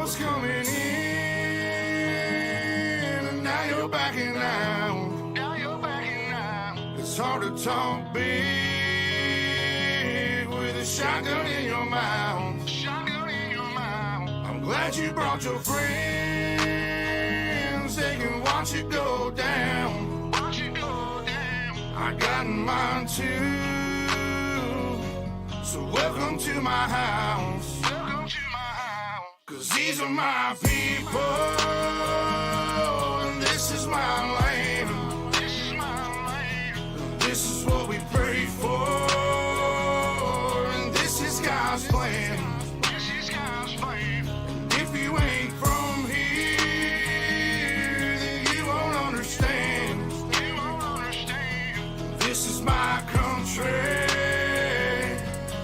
was coming in, and now you're backing out. It's hard to talk big with a shotgun in your mouth. I'm glad you brought your friends. They can watch it go down. I got mine too. So welcome to my house. Cause these are my people, and this is my land. This is what we pray for, and this is God's plan. And if you ain't from here, then you won't understand. This is my country,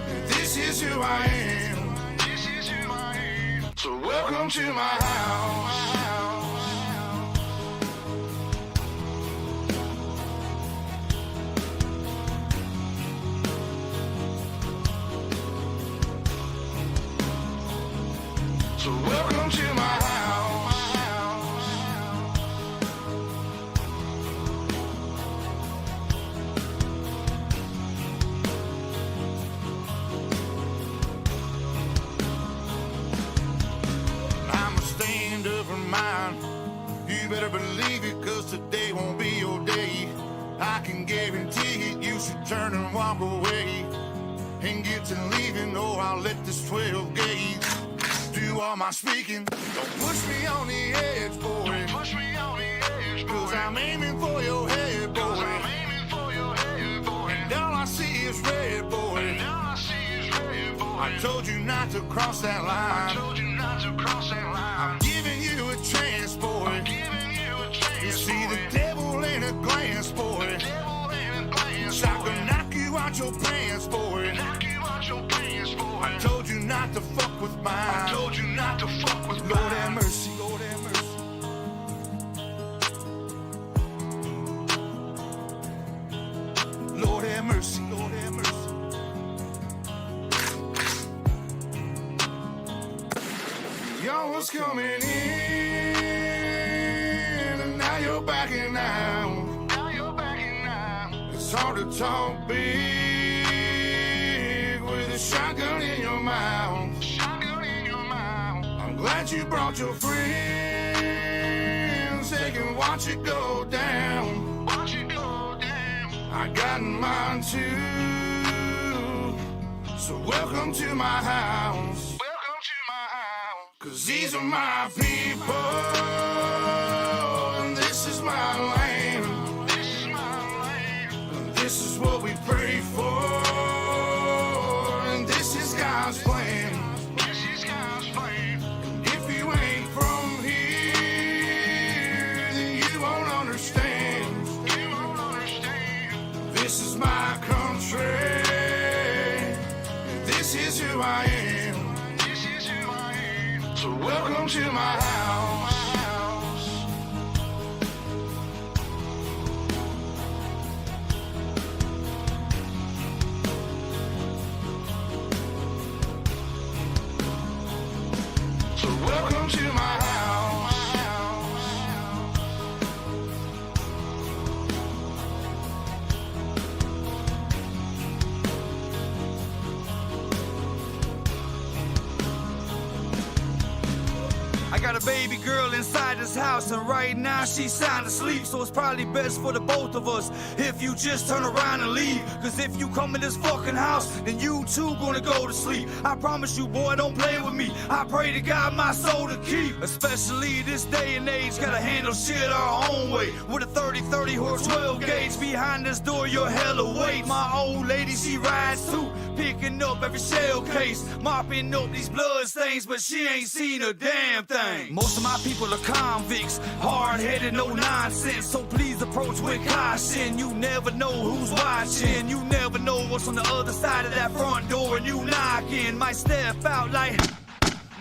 and this is who I am. So welcome to my house. So welcome to my house. I'ma stand up for mine. You better believe it, cause today won't be your day. I can guarantee it, you should turn and walk away and get to leaving, or I'll let this 12 gauge do all my speaking. Don't push me on the edge, boy. Cause I'm aiming for your head, boy. And all I see is red, boy. I told you not to cross that line. I'm giving you a chance, boy. You see the devil in a glance, boy. So I can knock you out your pants, boy. I told you not to fuck with mine. Lord have mercy. Lord have mercy. Y'all was coming in, and now you're backing out. It's hard to talk big with a shotgun in your mouth. I'm glad you brought your friends. They can watch it go down. I got mine too. So welcome to my house. Cause these are my people, and this is my land. This is what we pray for, and this is God's plan. And if you ain't from here, then you won't understand. This is my country, and this is who I am. So welcome to my house. So welcome to my house. I got a baby girl inside this house, and right now she's sound asleep. So it's probably best for the both of us if you just turn around and leave. Cause if you come in this fucking house, then you too gonna go to sleep. I promise you, boy, don't play with me. I pray to God my soul to keep. Especially this day and age, gotta handle shit our own way. With a 30-30 horse 12 gauge behind this door, you're hella weight. My old lady, she rides too, picking up every shell case, mopping up these blood stains, but she ain't seen a damn thing. Most of my people are convicts, hard-headed, no nonsense. So please approach with caution. You never know who's watching. You never know what's on the other side of that front door. And you knocking, might step out like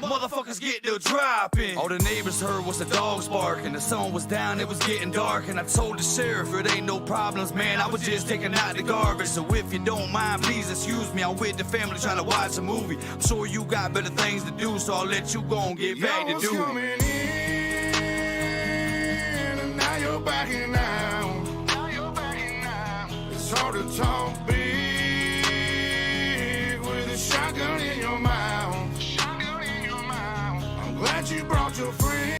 motherfuckers get the dropping. All the neighbors heard was the dogs barking. The sun was down, it was getting dark. And I told the sheriff it ain't no problems, man. I was just taking out the garbage. So if you don't mind, please excuse me. I'm with the family trying to watch a movie. I'm sure you got better things to do, so I'll let you go and get back to duty. Coming in, and now you're backing out. It's hard to talk big with a shotgun in your mouth. I'm glad you brought your friend.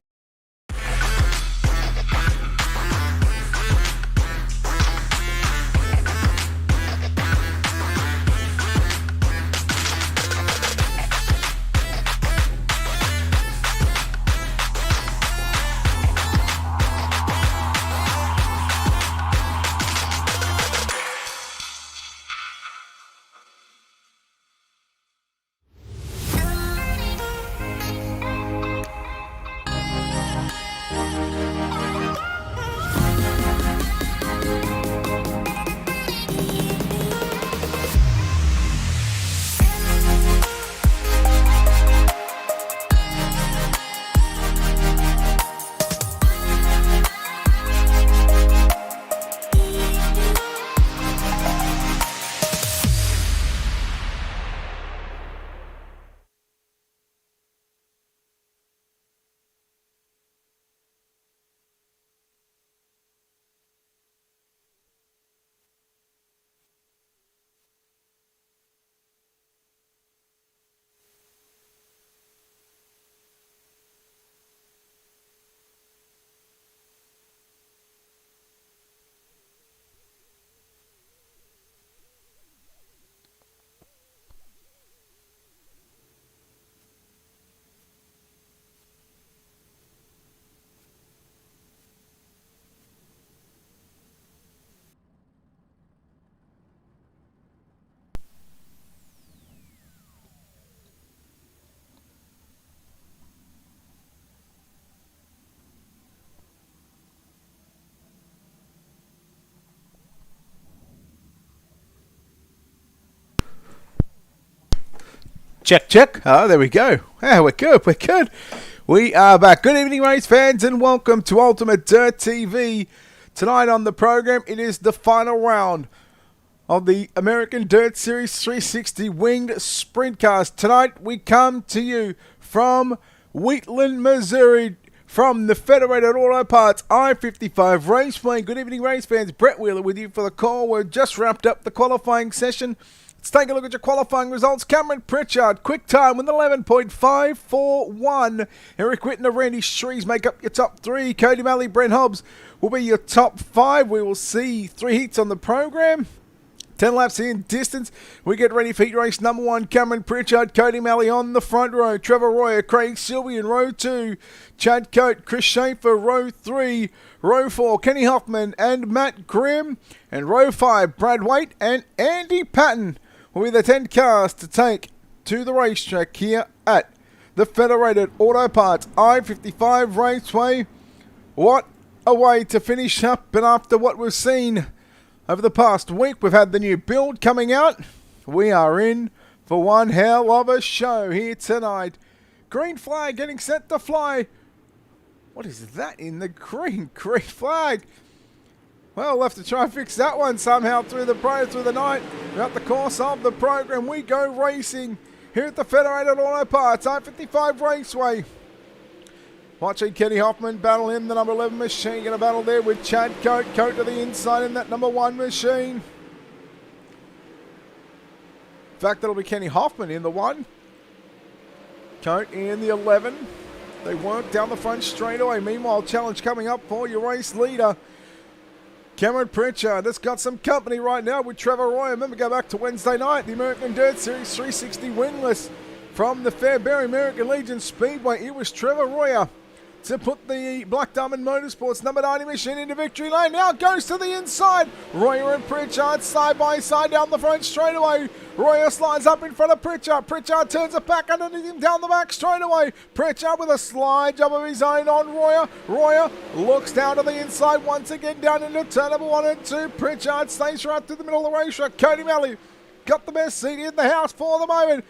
Check, check. Oh, there we go. Yeah, we're good. We're good. We are back. Good evening, race fans, and welcome to Ultimate Dirt TV. Tonight on the program, it is the final round of the American Dirt Series 360 Winged Sprint Cars. Tonight, we come to you from Wheatland, Missouri, from the Federated Auto Parts I-55 Raceway. Good evening, race fans. Brett Wheeler with you for the call. We've just wrapped up the qualifying session. Let's take a look at your qualifying results. Cameron Pritchard, quick time with 11.541. Eric Whitten and Randy Shrees make up your top three. Cody Malley, Brent Hobbs will be your top five. We will see 3 heats on the program. 10 laps in distance. We get ready for heat race number 1. Cameron Pritchard, Cody Malley on the front row. Trevor Royer, Craig Silvey in row 2. Chad Coate, Chris Schaefer, row 3. Row 4, Kenny Hoffman and Matt Grimm. And row 5, Brad Waite and Andy Patton will be the 10 cars to take to the racetrack here at the Federated Auto Parts I-55 Raceway. What a way to finish up, and after what we've seen over the past week, we've had the new build coming out. We are in for one hell of a show here tonight. Green flag getting set to fly. What is that in the green flag? Well, we'll have to try and fix that one somehow through the night. Throughout the course of the program, we go racing here at the Federated Auto Parts I-55 Raceway. Watching Kenny Hoffman battle in the number 11 machine. Going to battle there with Chad Coate. Coate to the inside in that number 1 machine. In fact, that'll be Kenny Hoffman in the 1. Coate in the 11. They work down the front straight away. Meanwhile, challenge coming up for your race leader, Cameron Pritchard. That's got some company right now with Trevor Royer. Remember, go back to Wednesday night, the American Dirt Series 360 winless from the Fairbury American Legion Speedway. It was Trevor Royer to put the Black Diamond Motorsports number 90 machine into victory lane. Now it goes to the inside. Royer and Pritchard side by side down the front straightaway. Royer slides up in front of Pritchard. Pritchard turns it back underneath him down the back straightaway. Pritchard with a slide job of his own on Royer. Royer looks down to the inside once again down into turn number 1 and 2. Pritchard stays right through the middle of the racetrack. Cody Malley got the best seat in the house for the moment.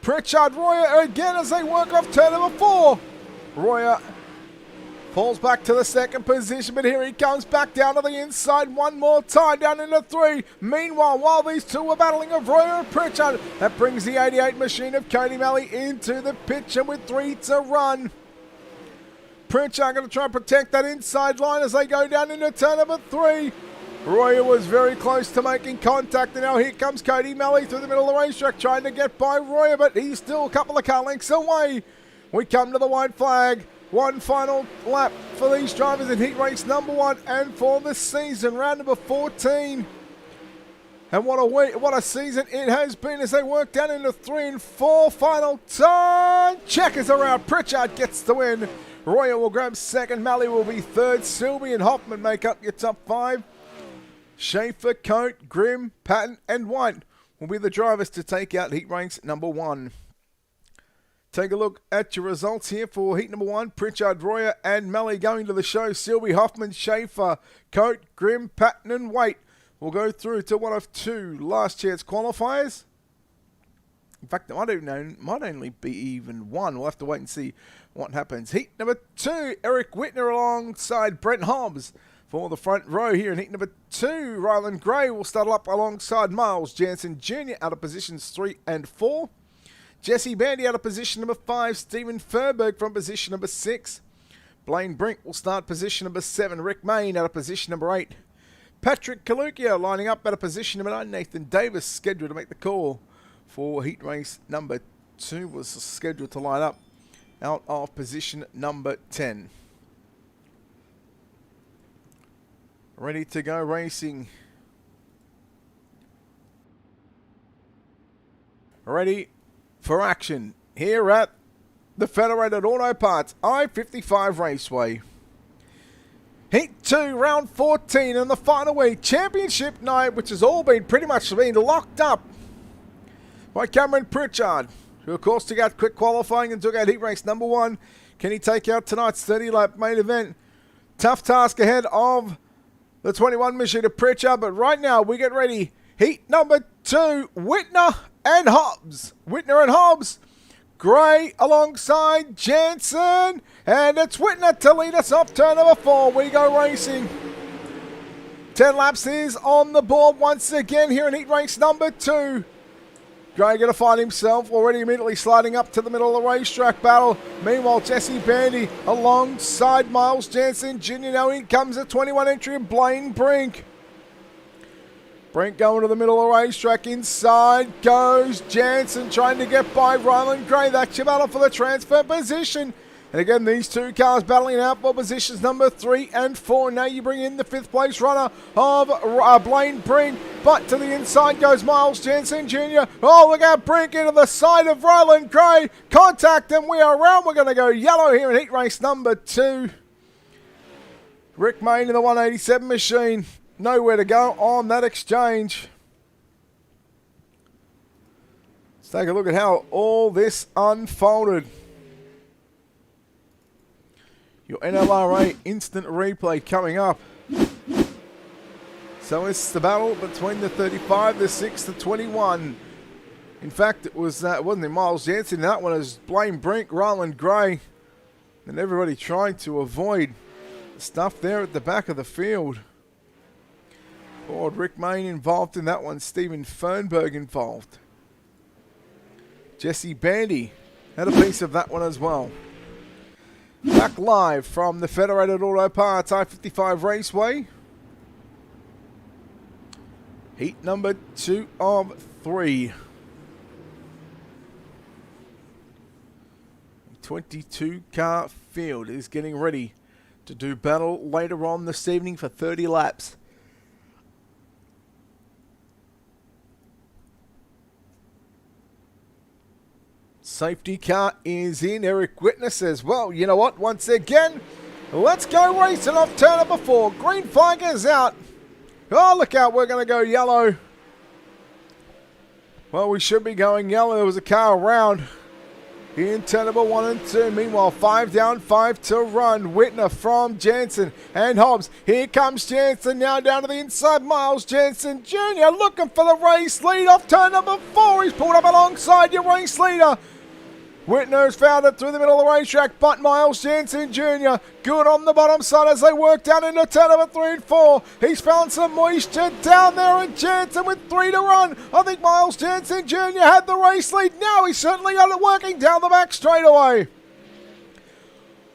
Pritchard, Royer again as they work off turn number 4. Royer falls back to the second position, but here he comes back down to the inside one more time, down into 3. Meanwhile, while these two are battling of Royer and Pritchard, that brings the 88 machine of Cody Malley into the picture with 3 to run. Pritchard going to try and protect that inside line as they go down into turn number 3. Royer was very close to making contact, and now here comes Cody Malley through the middle of the racetrack trying to get by Royer, but he's still a couple of car lengths away. We come to the white flag. One final lap for these drivers in heat race number 1 and for the season, round number 14. And what a season it has been as they work down into 3 and 4. Final turn. Checkers around. Pritchard gets the win. Royer will grab second. Malley will be third. Sylvie and Hoffman make up your top 5. Schaefer, Coate, Grimm, Patton and White will be the drivers to take out heat race number 1. Take a look at your results here for heat number 1. Pritchard, Royer and Malley going to the show. Sylvie, Hoffman, Schaefer, Coate, Grimm, Patton and White will go through to one of 2 last chance qualifiers. In fact, I don't know, might only be even 1. We'll have to wait and see what happens. Heat number 2, Eric Whitner alongside Brent Hobbs. For the front row here in heat number 2, Ryland Gray will start up alongside Miles Jansen Jr. out of positions 3 and 4. Jesse Bandy out of position number 5. Stephen Furberg from position number 6. Blaine Brink will start position number 7. Rick Main out of position number 8. Patrick Kalukia lining up out of position number 9. Nathan Davis scheduled to make the call for heat race number 2. Was scheduled to line up out of position number 10. Ready to go racing. Ready for action here at the Federated Auto Parts I-55 Raceway. Heat 2, round 14 in the final week. Championship night, which has all been pretty much been locked up by Cameron Pritchard, who of course took out quick qualifying and took out heat race number 1. Can he take out tonight's 30-lap main event? Tough task ahead of the 21 machine of Pritchard, but right now we get ready. Heat number 2, Whitner and Hobbs. Whitner and Hobbs. Gray alongside Jansen. And it's Whitner to lead us off turn number 4. We go racing. 10 laps is on the board once again here in heat race number 2. Gray going to find himself already immediately sliding up to the middle of the racetrack battle. Meanwhile, Jesse Bandy alongside Miles Jansen Jr. Now in comes a 21 entry of Blaine Brink. Brink going to the middle of the racetrack. Inside goes Jansen trying to get by Ryland Gray. That's your battle for the transfer position. And again, these 2 cars battling out for positions number 3 and 4. Now you bring in the 5th place runner of Blaine Brink. But to the inside goes Miles Jansen Jr. Oh, look out, Brink into the side of Ryland Gray. Contact, and we are around. We're going to go yellow here in heat race number 2. Rick Main in the 187 machine. Nowhere to go on that exchange. Let's take a look at how all this unfolded. Your NLRA instant replay coming up. So it's the battle between the 35, the 6, the 21. In fact, it wasn't Miles Jansen in that one. It was Blaine Brink, Ryland Gray, and everybody trying to avoid the stuff there at the back of the field. Ford Rick Main involved in that one. Stephen Fernberg involved. Jesse Bandy had a piece of that one as well. Back live from the Federated Auto Parts I-55 Raceway. Heat number 2 of 3. 22 car field is getting ready to do battle later on this evening for 30 laps. Safety car is in. Eric Whitner says, well, you know what? Once again, let's go racing off turn number 4. Green flag is out. Oh, look out. We're going to go yellow. Well, we should be going yellow. There was a car around. in turn number 1 and 2. Meanwhile, 5 down, 5 to run. Whitner from Jansen and Hobbs. Here comes Jansen now down to the inside. Miles Jansen Jr. looking for the race lead off turn number 4. He's pulled up alongside your race leader. Whitner has found it through the middle of the racetrack, but Miles Jansen Jr. good on the bottom side as they work down into turn number 3 and 4. He's found some moisture down there, and Jansen with 3 to run. I think Miles Jansen Jr. had the race lead. Now he's certainly got it working down the back straightaway.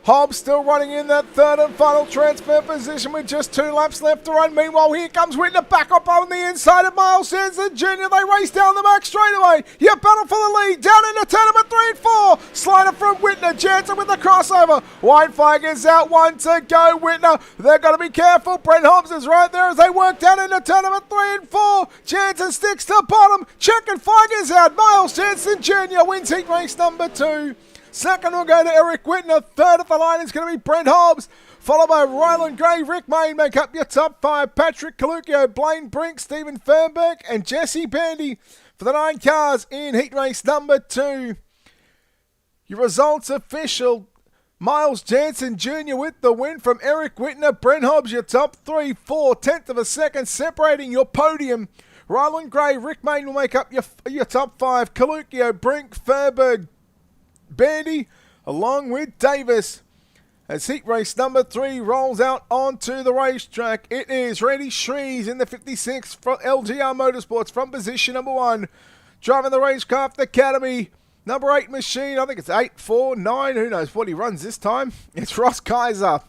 Hobbs still running in that third and final transfer position with just 2 laps left to run. Meanwhile, here comes Whitner back up on the inside of Miles Jansen Jr. They race down the back straightaway. You battle for the lead. Down into turn number 3 and 4. Slider from Whitner. Jansen with the crossover. White flag is out. 1 to go. Whitner. They've got to be careful. Brent Hobbs is right there as they work down into turn number 3 and 4. Jansen sticks to bottom. Checkered flag is out. Miles Jansen Jr. wins heat race number 2. Second will go to Eric Whitner. Third at the line is going to be Brent Hobbs, followed by Ryland Gray. Rick Mayne make up your top 5. Patrick Caluccio, Blaine Brink, Stephen Fernberg, and Jesse Bandy for the 9 cars in heat race number 2. Your results official. Miles Jansen Jr. with the win from Eric Whitner. Brent Hobbs, your top 3, 4, 10th of a second, separating your podium. Ryland Gray, Rick Mayne will make up your top 5. Caluccio, Brink, Fernberg, Bandy, along with Davis. As heat race number 3 rolls out onto the racetrack, it is Randy Shrees in the 56 from LGR Motorsports from position number 1. Driving the Racecraft Academy, number 8 machine, I think it's 849, who knows what he runs this time. It's Ross Kaiser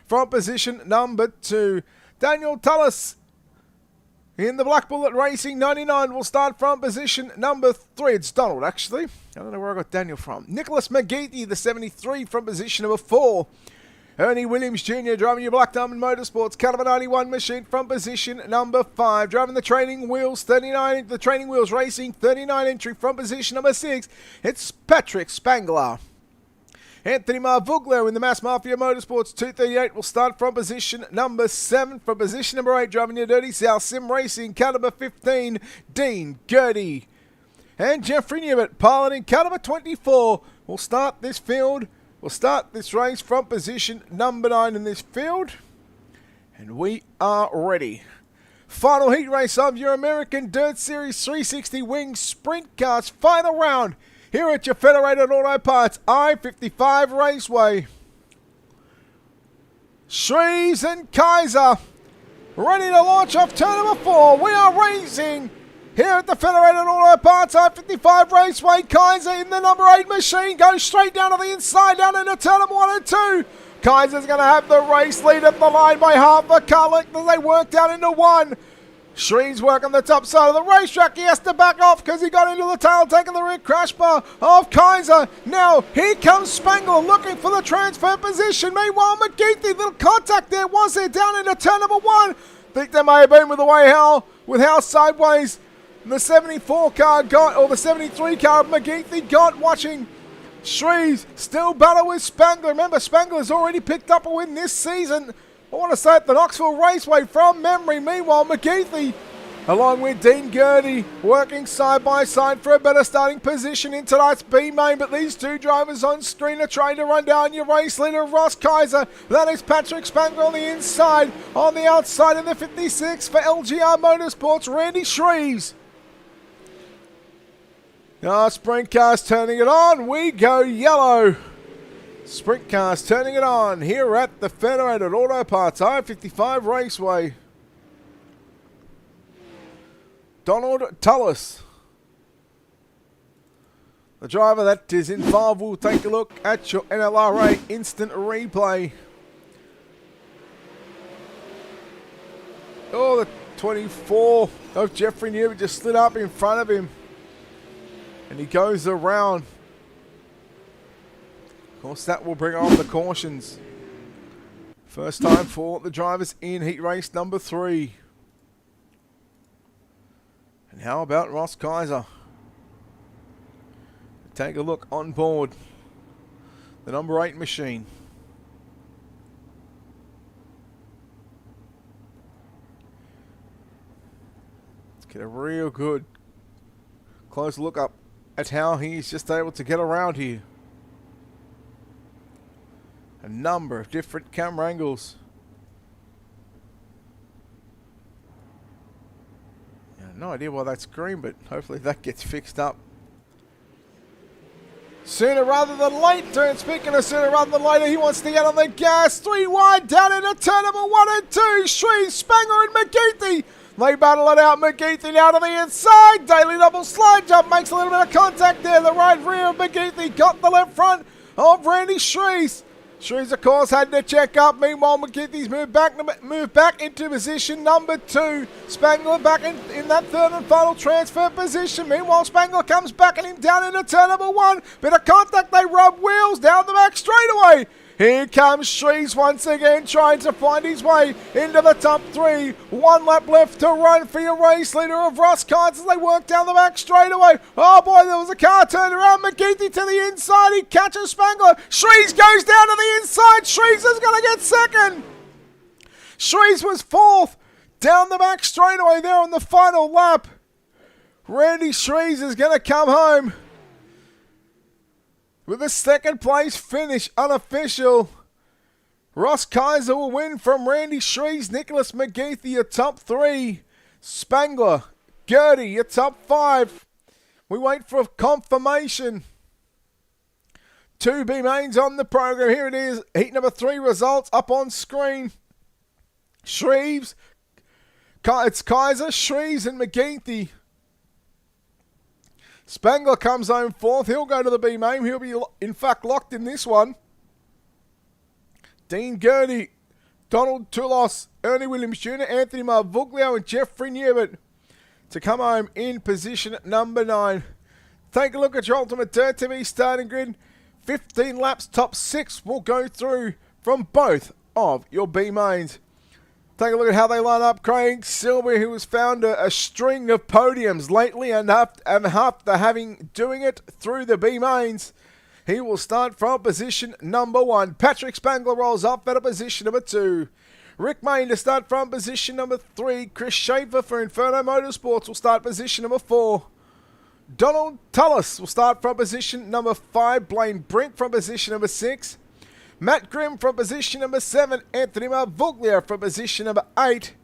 from position number 2. Daniel Tullis in the Black Bullet Racing 99 will start from position number 3. It's Donald, actually. I don't know where I got Daniel from. Nicholas McGeethy, the 73, from position number 4. Ernie Williams Jr. driving your Black Diamond Motorsports Caliber 91 machine from position number 5. Driving the Training Wheels 39, the Training Wheels Racing 39 entry from position number 6. It's Patrick Spangler. Anthony Marvuglia in the Mass Mafia Motorsports 238 will start from position number 7. From position number 8, driving your Dirty South Sim Racing Caliber 15, Dean Gertie. And Jeffrey Newett, piloting Caliber 24, will start this field. Will start this race from position number 9 in this field. And we are ready. Final heat race of your American Dirt Series 360 Wings Sprint Cars final round here at your Federated Auto Parts I-55 Raceway. Shreves and Kaiser ready to launch off turn number 4. We are racing here at the Federated Auto Parts I-55 Raceway. Kaiser in the number 8 machine goes straight down to the inside, down into turn number 1 and 2. Kaiser's going to have the race lead at the line by half a car length as they work down into 1. Shreves work on the top side of the racetrack. He has to back off because he got into the tail, taking the rear crash bar of Kaiser. Now, here comes Spangler looking for the transfer position. Meanwhile, McGeethy, little contact there, was there, down into turn number 1. Think there may have been with the way how sideways the 74 car got, or the 73 car of McGeethy got, watching Shreves still battle with Spangler. Remember, Spangler's already picked up a win this season. I want to say at the Knoxville Raceway from memory. Meanwhile, McGeethy, along with Dean Gertie, working side by side for a better starting position in tonight's B main. But these two drivers on screen are trying to run down your race leader, Ross Kaiser. That is Patrick Spangler on the inside. On the outside in the 56 for LGR Motorsports, Randy Shreves. Now, Sprint Cars turning it on. We go yellow. Sprint Cars turning it on here at the Federated Auto Parts I-55 Raceway. Donald Tullis, the driver that is involved. We'll take a look at your NLRA instant replay. Oh, the 24 of Jeffrey Newman just slid up in front of him. And he goes around. Of course, that will bring on the cautions. First time for the drivers in heat race number 3. And how about Ross Kaiser? Take a look on board the number 8 machine. Let's get a real good close look up at how he's just able to get around here. a number of different camera angles. No idea why that's green, but hopefully that gets fixed up. Sooner rather than later, and speaking of sooner rather than later, he wants to get on the gas. 3 wide down into turn number 1 and 2. Shreve, Spangler and McGeethy. They battle it out. McGeethy now to the inside. Daly double slide jump. Makes a little bit of contact there. The right rear of McGeethy got the left front of Randy Shreves. Shreves, of course, had to check up. Meanwhile, McGeethy's moved back into position number 2. Spangler back in that third and final transfer position. Meanwhile, Spangler comes back and him down into turn number 1. Bit of contact. They rub wheels down the back straightaway. Here comes Shreves once again, trying to find his way into the top 3. 1 lap left to run for your race leader of Ross Kynes as they work down the back straightaway. Oh boy, there was a car turned around. McGeethy to the inside. He catches Spangler. Shreves goes down to the inside. Shreves is going to get second. Shreves was 4th. Down the back straightaway there on the final lap. Randy Shreves is going to come home with a second place finish, unofficial. Ross Kaiser will win from Randy Shreves. Nicholas McGeethy, your top 3. Spangler, Gertie, your top 5. We wait for confirmation. 2 B mains on the program. Here it is. Heat number 3 results up on screen. Shreves, it's Kaiser, Shreves and McGeethy. Spangler comes home 4th. He'll go to the B main. He'll be, in fact, locked in this one. Dean Gertie, Donald Toulos, Ernie Williams Jr., Anthony Marvuglio, and Jeffrey Newbert to come home in position number 9. Take a look at your Ultimate Dirt TV starting grid. 15 laps, top 6 will go through from both of your B mains. Take a look at how they line up. Craig Silver, who has found a string of podiums lately and after doing it through the B mains, he will start from position number 1. Patrick Spangler rolls up at a position number 2. Rick Mayne to start from position number 3. Chris Schaefer for Inferno Motorsports will start position number 4. Donald Tullis will start from position number 5. Blaine Brink from position number 6. Matt Grimm from position number 7. Anthony Marvuglio from position number 8.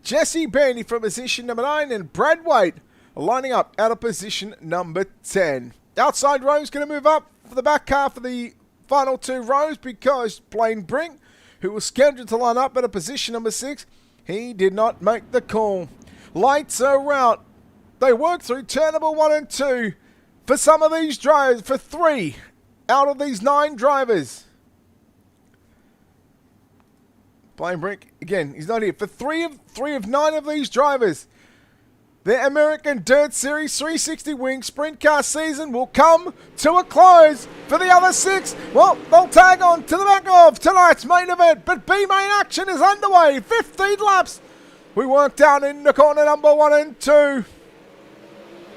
Jesse Bandy from position number 9. And Brad Waite lining up out of position number 10. Outside rows going to move up for the back half of the final 2 rows because Blaine Brink, who was scheduled to line up at a position number 6, he did not make the call. Lights are out. They work through turn number 1 and 2 for some of these drivers, for 3 out of these 9 drivers. Blaine Brink, again, he's not here. For 3 of 9 of these drivers, the American Dirt Series 360 Wing Sprint Car season will come to a close. For the other 6, well, they'll tag on to the back of tonight's main event. But B main action is underway. 15 laps. We work down into corner number 1 and 2.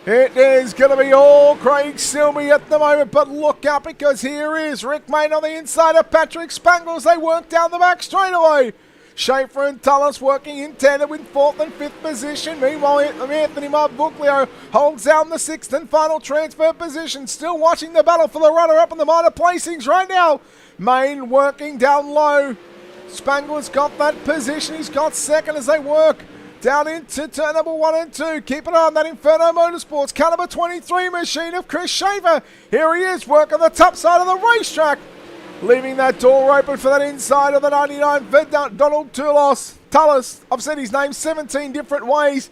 It is going to be all Craig Silby at the moment, but look out because here is Rick Mayne on the inside of Patrick Spangler as they work down the back straightaway. Schaefer and Tullis working in tandem with 4th and 5th position. Meanwhile, Anthony Marvuglio holds down the 6th and final transfer position. Still watching the battle for the runner-up in the minor placings right now. Mayne working down low. Spangler's got that position. He's got 2nd as they work down into turn number 1 and 2. Keep an eye on that Inferno Motorsports car number 23 machine of Chris Schaefer. Here he is, working the top side of the racetrack. Leaving that door open for that inside of the 99 for Donald Tullis. I've said his name 17 different ways,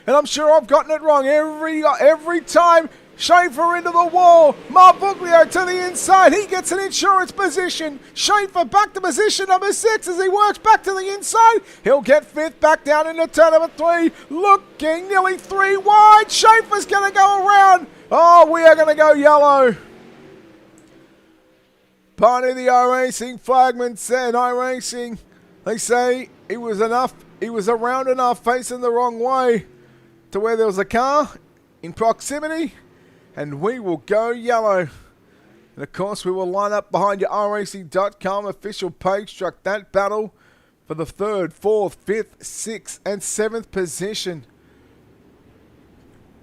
and I'm sure I've gotten it wrong every time. Schaefer into the wall. Marvuglio to the inside. He gets an insurance position. Schaefer back to position number 6 as he works back to the inside. He'll get 5th back down into turn number 3. Looking nearly 3 wide. Schaefer's going to go around. Oh, we are going to go yellow. Part of the iRacing flagman said iRacing, they say it was enough. He was around enough facing the wrong way to where there was a car in proximity. And we will go yellow. And of course, we will line up behind your iRacing.com official page. Struck that battle for the 3rd, 4th, 5th, 6th, and 7th position.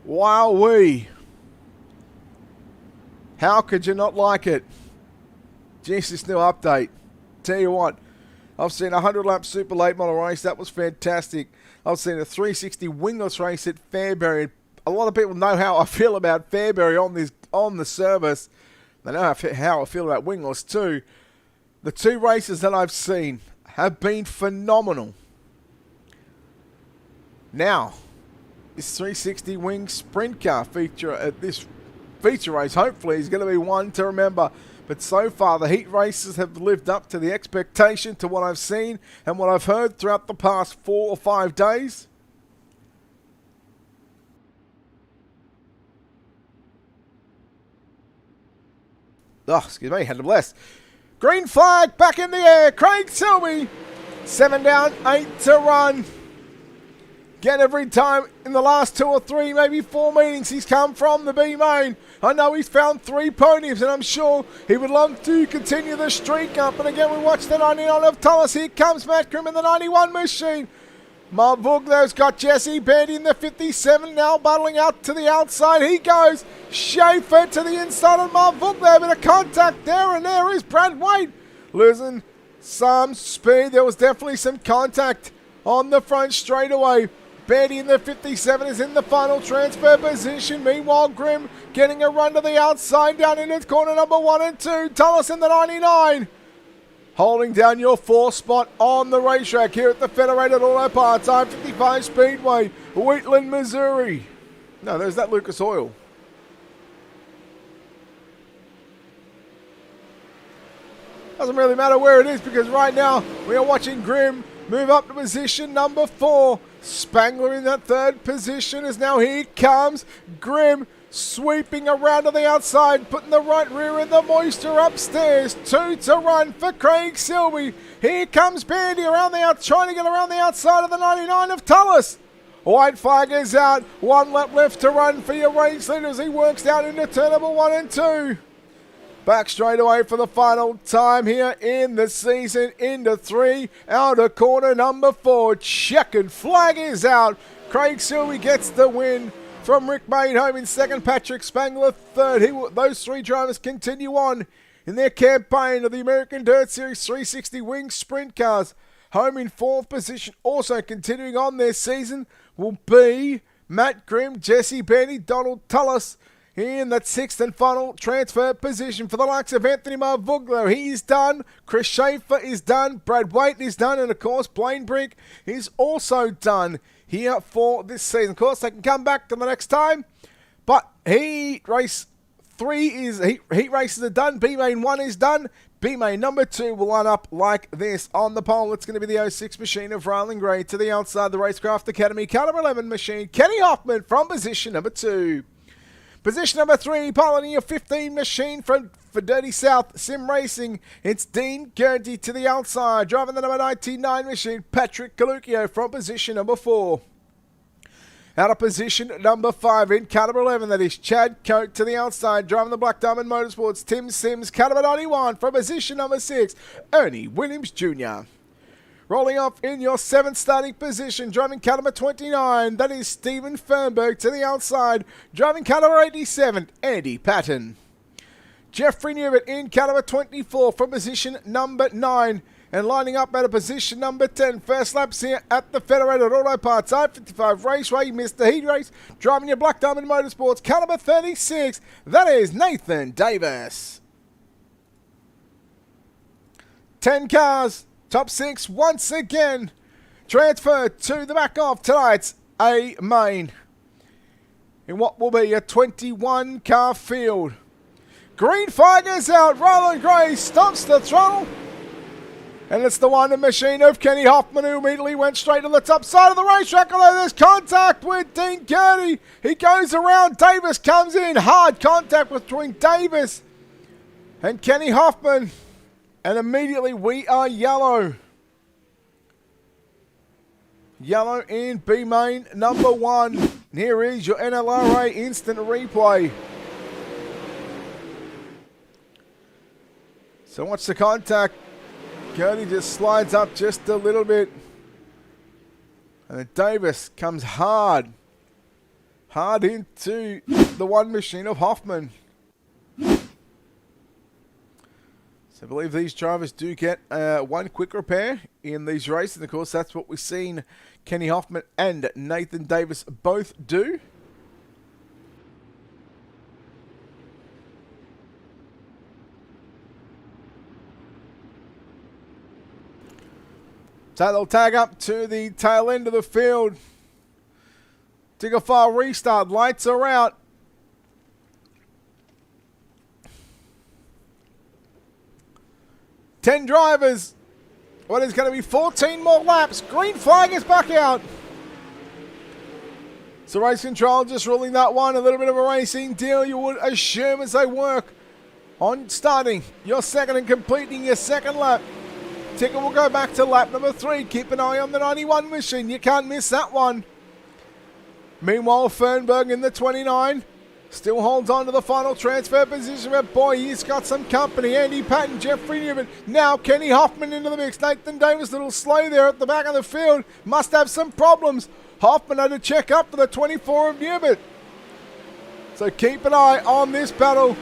Wowee. How could you not like it? Geez, this new update. Tell you what, I've seen a 100 lap super late model race. That was fantastic. I've seen a 360 wingless race at Fairbury. A lot of people know how I feel about Fairbury on the service. They know how I feel about wingless too. The two races that I've seen have been phenomenal. Now, this 360 wing sprint car feature at this feature race hopefully is going to be one to remember. But so far, the heat races have lived up to the expectation, to what I've seen and what I've heard throughout the past 4 or 5 days. Oh, excuse me, had to bless. Green flag back in the air. Craig Silby, 7 down, 8 to run. Again, every time in the last 2 or 3, maybe 4 meetings he's come from the B main. I know he's found 3 podiums, and I'm sure he would love to continue the streak up. And again, we watch the 99 of Tullis. Here comes Matt Grimm in the 91 machine. Marv Vugler's got Jesse Bandy in the 57, now battling out to the outside. He goes. Schaefer to the inside of Marv Vugler. Bit of contact there, and there is Brad White losing some speed. There was definitely some contact on the front straightaway. Bandy in the 57 is in the final transfer position. Meanwhile, Grimm getting a run to the outside down into corner number 1 and 2. Tullis in the 99. Holding down your 4th spot on the racetrack here at the Federated Auto Parts I-55 Speedway, Wheatland, Missouri. No, there's that Lucas Oil. Doesn't really matter where it is, because right now we are watching Grimm move up to position number 4. Spangler in that 3rd position as now here comes Grimm sweeping around to the outside, putting the right rear in the moisture upstairs. 2 to run for Craig Silby. Here comes Bandy around the trying to get around the outside of the 99 of Tullis. White flag is out. 1 lap left to run for your race leader as he works down into turn number 1 and 2. Back straight away for the final time here in the season into 3. Outer corner number 4. Checkered flag is out. Craig Silby gets the win from Rick Maidhome in 2nd, Patrick Spangler 3rd. Those 3 drivers continue on in their campaign of the American Dirt Series 360 Wing Sprint Cars. Home in 4th position, also continuing on their season, will be Matt Grimm, Jesse Bandy, Donald Tullis in that 6th and final transfer position for the likes of Anthony Marvugler. He's done. Chris Schaefer is done. Brad Waite is done. And, of course, Blaine Brink is also done here for this season. Of course, they can come back to the next time. But heat race 3 is... Heat races are done. B-Main 1 is done. B-Main number 2 will line up like this on the pole. It's going to be the 06 machine of Ryland Gray. To the outside, the Racecraft Academy Caliber 11 machine. Kenny Hoffman from position number 2. Position number 3, piloting your 15 machine for Dirty South Sim Racing. It's Dean Guernsey to the outside. Driving the number 99 machine, Patrick Caluccio from position number 4. Out of position number 5 in caliber 11, that is Chad Coate to the outside. Driving the Black Diamond Motorsports, Tim Sims, caliber 91 from position number 6, Ernie Williams Jr. Rolling off in your 7th starting position, driving caliber 29, that is Stephen Fernberg to the outside. Driving caliber 87, Andy Patton. Jeffrey Newett in caliber 24 from position number 9. And lining up at a position number 10. First laps here at the Federated Auto Parts I-55 Raceway. Missed the heat race. Driving your Black Diamond Motorsports, caliber 36, that is Nathan Davis. 10 cars. Top 6 once again transferred to the back of tonight's A main in what will be a 21 car field. Green flag is out. Roland Gray stops the throttle. And it's the Wonder Machine of Kenny Hoffman, who immediately went straight to the top side of the racetrack. Although there's contact with Dean Gurney. He goes around. Davis comes in. Hard contact between Davis and Kenny Hoffman. And immediately we are yellow. Yellow in B main number 1. Here is your NLRA instant replay. So watch the contact. Cody just slides up just a little bit. And then Davis comes hard into the One Machine of Hoffman. So So I believe these drivers do get one quick repair in these races. And of course, that's what we've seen Kenny Hoffman and Nathan Davis both do. So they'll tag up to the tail end of the field. Take a file restart. Lights are out. Ten drivers. What is going to be 14 more laps. Green flag is back out. So race control just ruling that one. A little bit of a racing deal, you would assume, as they work on starting your second and completing your second lap. Ticket will go back to lap number 3. Keep an eye on the 91 machine. You can't miss that one. Meanwhile, Fernberg in the 29 still holds on to the final transfer position, but boy, he's got some company. Andy Patton, Jeffrey Newman. Now Kenny Hoffman into the mix. Nathan Davis a little slow there at the back of the field. Must have some problems. Hoffman had to check up for the 24 of Newman. So keep an eye on this battle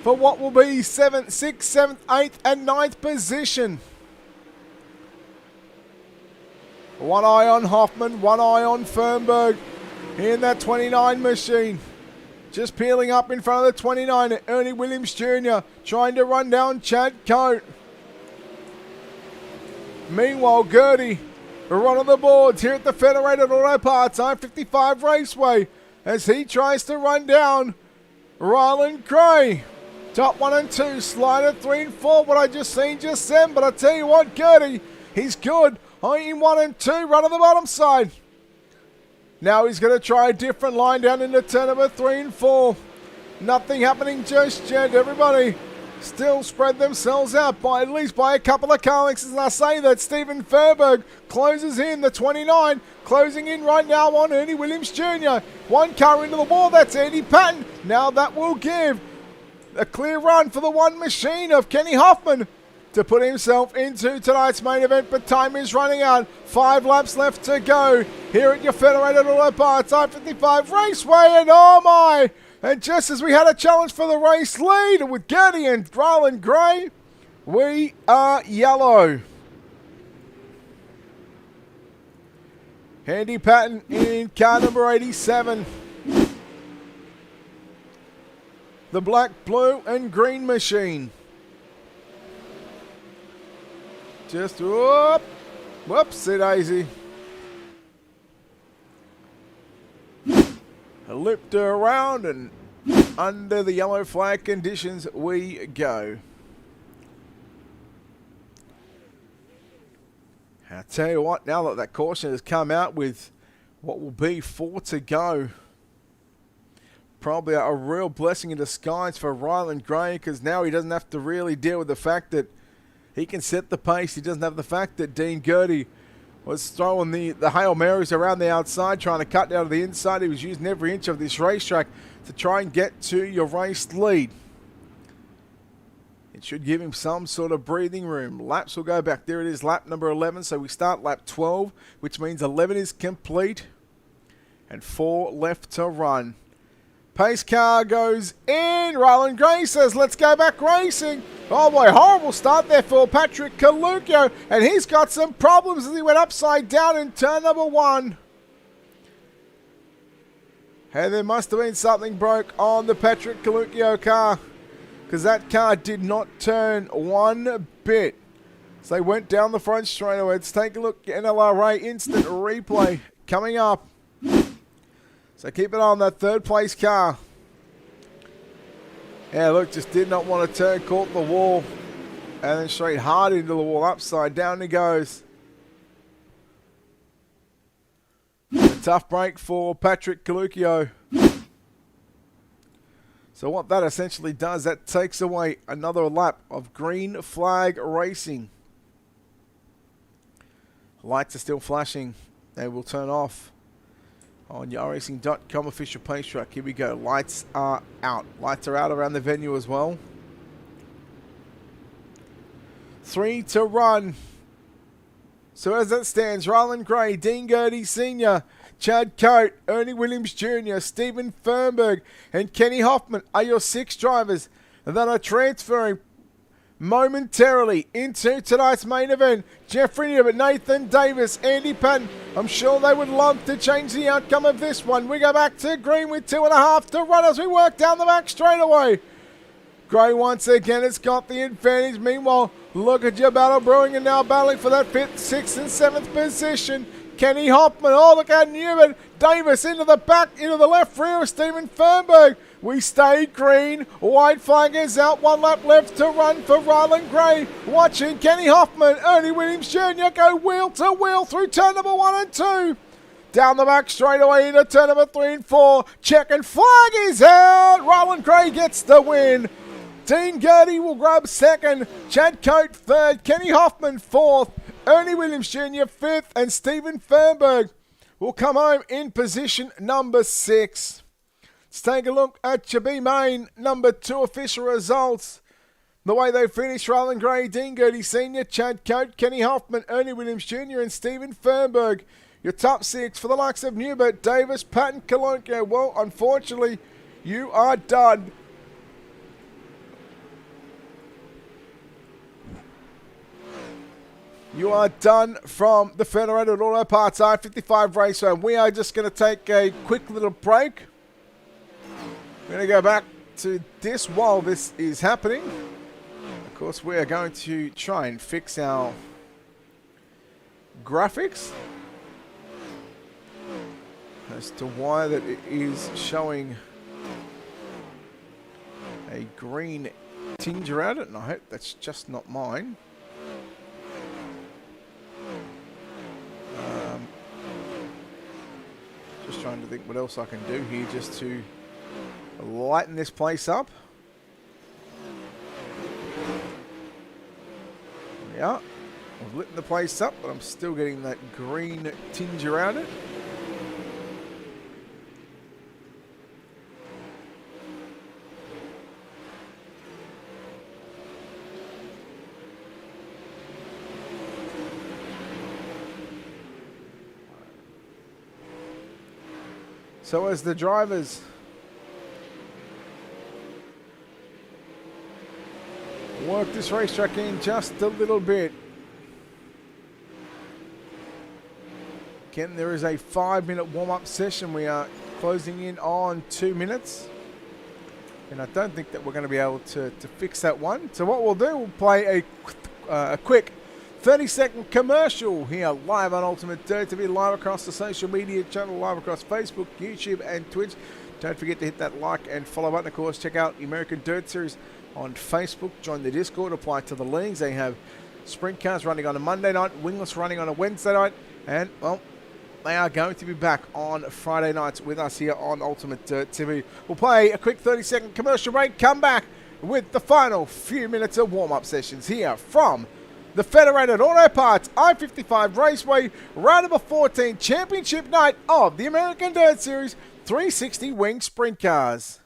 for what will be 7th, 6th, 7th, 8th, and 9th position. One eye on Hoffman, one eye on Fernberg in that 29 machine. Just peeling up in front of the 29, Ernie Williams Jr. trying to run down Chad Coate. Meanwhile, Gertie run on the boards here at the Federated Auto Parts I-55 Raceway as he tries to run down Ryland Gray. Top 1 and 2, slider 3 and 4, what I just seen just then, but I tell you what, Gertie, he's good. In 1 and 2, run on the bottom side. Now he's going to try a different line down into turn number 3 and 4. Nothing happening just yet. Everybody still spread themselves out by at least by a couple of car lengths. As I say that, Stephen Fernberg closes in the 29, closing in right now on Ernie Williams Jr. One car into the wall, that's Andy Patton. Now that will give a clear run for the one machine of Kenny Hoffman to put himself into tonight's main event, but time is running out. 5 laps left to go here at your Federated Auto Parts I-55 Raceway, and oh my! And just as we had a challenge for the race lead with Gertie and Ryland Gray, we are yellow. Andy Patton in car number 87. The black, blue, and green machine. Just whoopsie daisy. Looped her around, and under the yellow flag conditions we go. I tell you what, now that that caution has come out with what will be 4 to go, probably a real blessing in disguise for Ryland Gray, because now he doesn't have to really deal with the fact that he can set the pace. He doesn't have the fact that Dean Gertie was throwing the Hail Marys around the outside, trying to cut down to the inside. He was using every inch of this racetrack to try and get to your race lead. It should give him some sort of breathing room. Laps will go back. There it is, lap number 11. So we start lap 12, which means 11 is complete and 4 left to run. Pace car goes in. Ryland Gray says, let's go back racing. Oh boy, horrible start there for Patrick Caluccio, and he's got some problems as he went upside down in turn number 1. And there must have been something broke on the Patrick Caluccio car, because that car did not turn one bit. So they went down the front straight away. Let's take a look at NLRA instant replay coming up. So keep an eye on that third place car. Yeah, look, just did not want to turn, caught the wall, and then straight hard into the wall, upside down he goes. A tough break for Patrick Caluccio. So what that essentially does, that takes away another lap of green flag racing. Lights are still flashing. They will turn off on your iRacing.com official pace track. Here we go. Lights are out. Lights are out around the venue as well. 3 to run. So as that stands, Ryland Gray, Dean Gertie Sr., Chad Coate, Ernie Williams Jr., Stephen Fernberg, and Kenny Hoffman are your 6 drivers that are transferring. momentarily into tonight's main event. Jeffrey Newman, Nathan Davis, Andy Patton. I'm sure they would love to change the outcome of this one. We go back to green with 2.5 to run as we work down the back straight away. Gray once again has got the advantage. Meanwhile, look at your battle brewing and now battling for that 5th, 6th and 7th position. Kenny Hoffman, oh look at Newman. Davis into the back, into the left rear of Stephen Fernberg. We stay green. White flag is out. 1 lap left to run for Ryland Gray. Watching Kenny Hoffman, Ernie Williams Jr. go wheel to wheel through turn number 1 and 2. Down the back straight away into turn number 3 and 4. Checking flag is out. Ryland Gray gets the win. Dean Gertie will grab 2nd. Chad Coate 3rd. Kenny Hoffman 4th. Ernie Williams Jr. 5th. And Stephen Fernberg will come home in position number 6. Let's take a look at your B main number 2 official results. The way they finished: Ryland Gray, Dean Gertie Sr., Chad Coate, Kenny Hoffman, Ernie Williams Jr. and Stephen Fernberg. Your top 6 for the likes of Newbert, Davis, Patton, Kolonko. Well, unfortunately, you are done. You are done from the Federated Auto Parts I-55 Raceway. We are just going to take a quick little break. We're going to go back to this while this is happening. Of course, we are going to try and fix our graphics as to why that it is showing a green tinge around it, and I hope that's just not mine. Just trying to think what else I can do here just to lighten this place up. Yeah, I've lit the place up, but I'm still getting that green tinge around it. So as the drivers work this racetrack in just a little bit. Again, there is a 5-minute warm-up session. We are closing in on 2 minutes. And I don't think that we're going to be able to fix that one. So what we'll do, we'll play a quick 30-second commercial here live on Ultimate Dirt TV, live across the social media channel, live across Facebook, YouTube and Twitch. Don't forget to hit that like and follow button. Of course, check out the American Dirt Series on Facebook. Join the Discord, apply to the leagues. They have Sprintcars running on a Monday night, Wingless running on a Wednesday night, and, well, they are going to be back on Friday nights with us here on Ultimate Dirt TV. We'll play a quick 30-second commercial break, come back with the final few minutes of warm-up sessions here from the Federated Auto Parts I-55 Raceway, round number 14, championship night of the American Dirt Series 360 Winged Sprint Cars.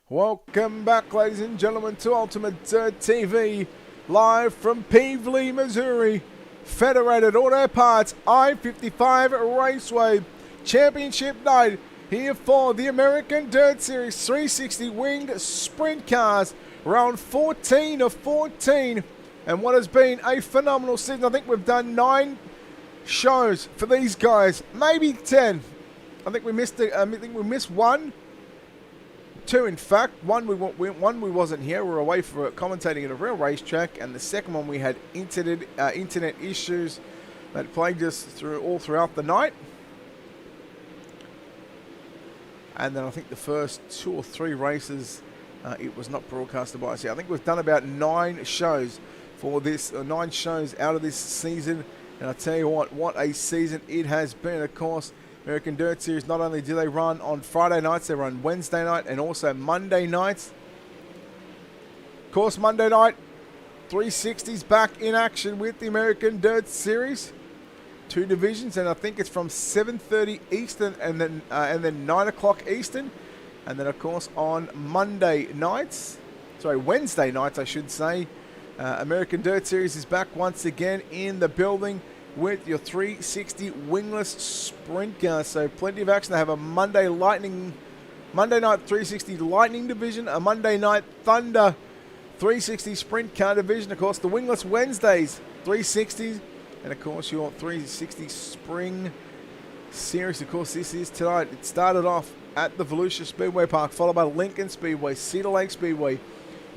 Welcome back, ladies and gentlemen, to Ultimate Dirt TV, live from Pevely, Missouri. Federated Auto Parts I-55 Raceway Championship night here for the American Dirt Series 360 Winged Sprint Cars, round 14 of 14. And what has been a phenomenal season. I think we've done 9 shows for these guys, maybe 10. I think we missed one. 2, in fact. One we wasn't here. We were away for commentating at a real racetrack, and the second one we had internet issues that plagued us all throughout the night. And then I think the first 2 or 3 races, it was not broadcasted by us here. I think we've done about 9 shows for this, 9 shows out of this season. And I tell you what a season it has been. Of course, American Dirt Series, not only do they run on Friday nights, they run Wednesday night and also Monday nights. Of course, Monday night, 360s back in action with the American Dirt Series. 2 divisions, and I think it's from 7:30 Eastern and then 9 o'clock Eastern. And then, of course, on Wednesday nights, I should say, American Dirt Series is back once again in the building with your 360 wingless sprint car. So plenty of action. They have a Monday night 360 Lightning division, a Monday night Thunder 360 sprint car division. Of course, the wingless Wednesdays 360s, and of course your 360 spring series. Of course, this is tonight. It started off at the Volusia Speedway Park, followed by Lincoln Speedway, Cedar Lake Speedway,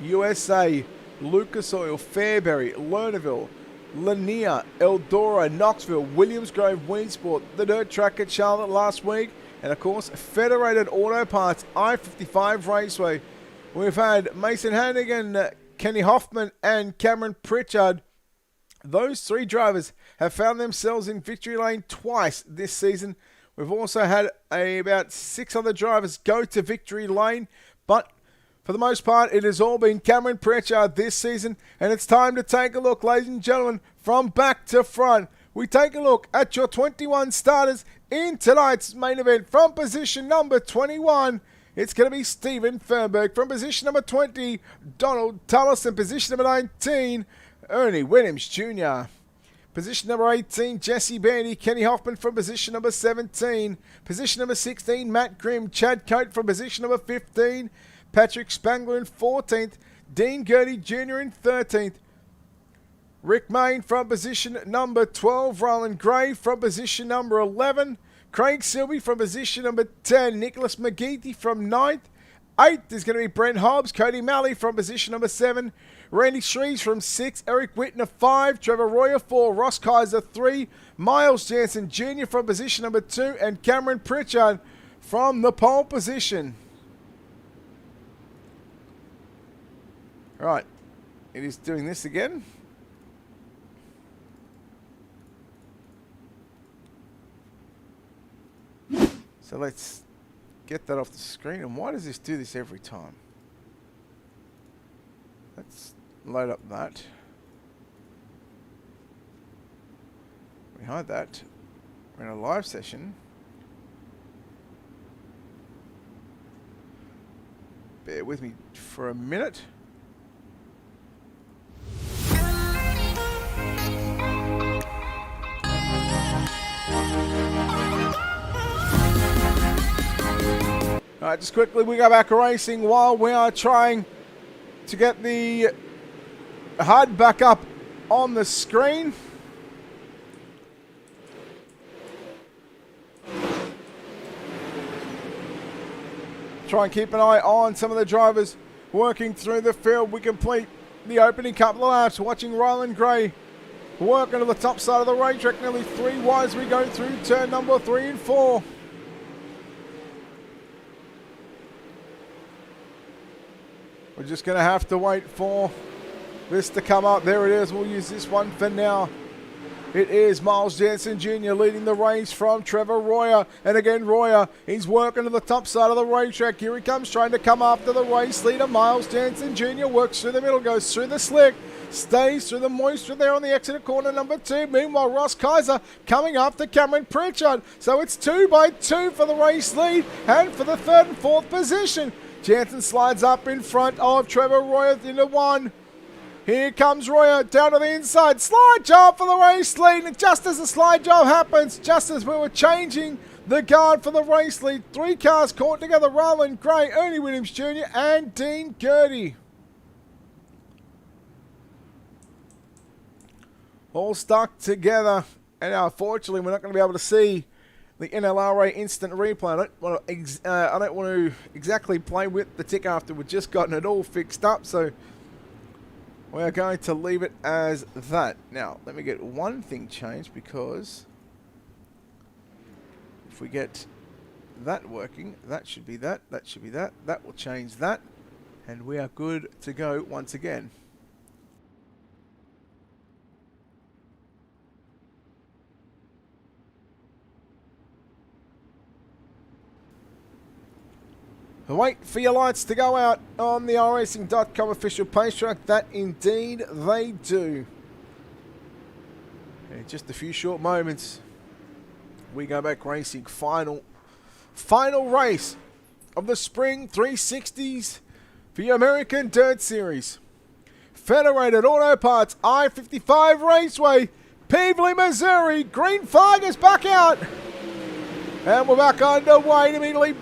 USA, Lucas Oil, Fairbury, Lernerville, Lanier, Eldora, Knoxville, Williams Grove, Weedsport, the dirt track at Charlotte last week, and of course Federated Auto Parts, I-55 Raceway. We've had Mason Hannigan, Kenny Hoffman and Cameron Pritchard. Those 3 drivers have found themselves in victory lane twice this season. We've also had about 6 other drivers go to victory lane, but for the most part, it has all been Cameron Pritchard this season, and it's time to take a look, ladies and gentlemen, from back to front. We take a look at your 21 starters in tonight's main event. From position number 21, it's going to be Stephen Fernberg. From position number 20, Donald Tullis. And position number 19, Ernie Williams Jr. Position number 18, Jesse Bandy, Kenny Hoffman from position number 17. Position number 16, Matt Grimm, Chad Coate from position number 15. Patrick Spangler in 14th, Dean Gertie Jr. in 13th, Rick Main from position number 12, Roland Gray from position number 11, Craig Silby from position number 10, Nicholas McGeethy from 9th, 8th is going to be Brent Hobbs, Cody Malley from position number 7, Randy Shreves from 6, Eric Whitner 5, Trevor Royer 4, Ross Kaiser 3, Miles Jansen Jr. from position number 2, and Cameron Pritchard from the pole position. Right, it is doing this again. So let's get that off the screen. And why does this do this every time? Let's load up that. We hide that. We're in a live session. Bear with me for a minute. Alright, just quickly, we go back racing while we are trying to get the HUD back up on the screen. Try and keep an eye on some of the drivers working through the field. We complete the opening couple of laps watching Roland Gray working to the top side of the racetrack, nearly 3 wide as we go through turn number 3 and 4. We're just going to have to wait for this to come up. There it is. We'll use this one for now. It is Miles Jansen Jr. leading the race from Trevor Royer. And again, Royer, he's working to the top side of the racetrack. Here he comes trying to come after the race leader. Miles Jansen Jr. works through the middle, goes through the slick, stays through the moisture there on the exit of corner number 2. Meanwhile, Ross Kaiser coming after Cameron Pritchard. So it's 2 by 2 for the race lead and for the 3rd and 4th position. Jansen slides up in front of Trevor Royer into 1. Here comes Royer down to the inside. Slide job for the race lead. And just as the slide job happens, just as we were changing the guard for the race lead, 3 cars caught together. Roland Gray, Ernie Williams Jr. and Dean Gertie. All stuck together. And unfortunately, we're not going to be able to see the NLRA instant replay. I don't want to exactly play with the tick after we've just gotten it all fixed up. So we are going to leave it as that. Now, let me get one thing changed, because if we get that working, that should be that, that should be that, that will change that, and we are good to go once again. Wait for your lights to go out on the iRacing.com official pace track. That indeed they do. In just a few short moments, we go back racing. Final race of the Spring 360s for the American Dirt Series. Federated Auto Parts I-55 Raceway, Pevely, Missouri. Green flag is back out. And we're back underway immediately.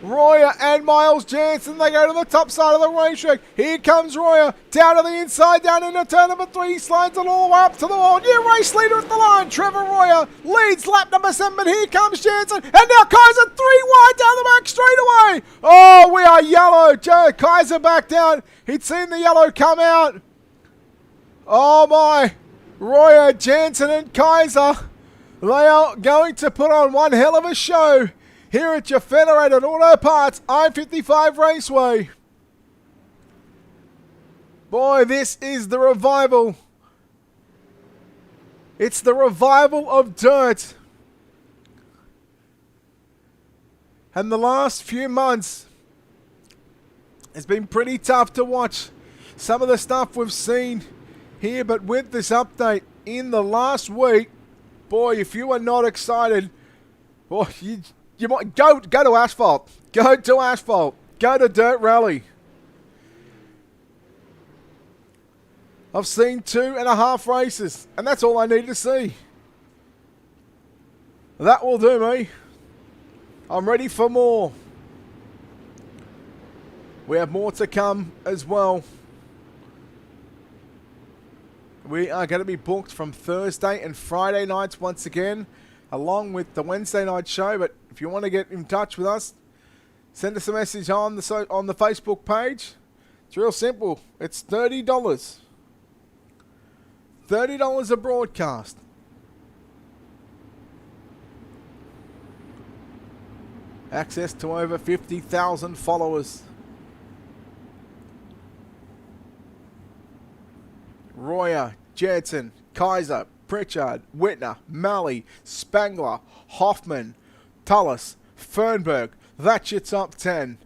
Royer and Miles Jansen, they go to the top side of the racetrack. Here comes Royer, down to the inside, down into turn number 3, slides it all the way up to the wall. New race leader at the line, Trevor Royer leads lap number 7, but here comes Jansen, and now Kaiser 3 wide down the back straightaway. Oh, we are yellow. Kaiser back down. He'd seen the yellow come out. Oh my, Royer, Jansen and Kaiser, they are going to put on one hell of a show here at your Federated Auto Parts I-55 Raceway. Boy, this is the revival. It's the revival of dirt. And the last few months, it's been pretty tough to watch some of the stuff we've seen here, but with this update in the last week, boy, if you are not excited, boy, you might go to asphalt. Go to asphalt. Go to dirt rally. I've seen 2.5 races, and that's all I need to see. That will do me. I'm ready for more. We have more to come as well. We are going to be booked from Thursday and Friday nights once again, along with the Wednesday night show. But if you want to get in touch with us, send us a message on the Facebook page. It's real simple. It's $30. $30 a broadcast. Access to over 50,000 followers. Royer, Jansen, Kaiser, Pritchard, Whitner, Malley, Spangler, Hoffman, Tullis, Fernberg. That's your top 10.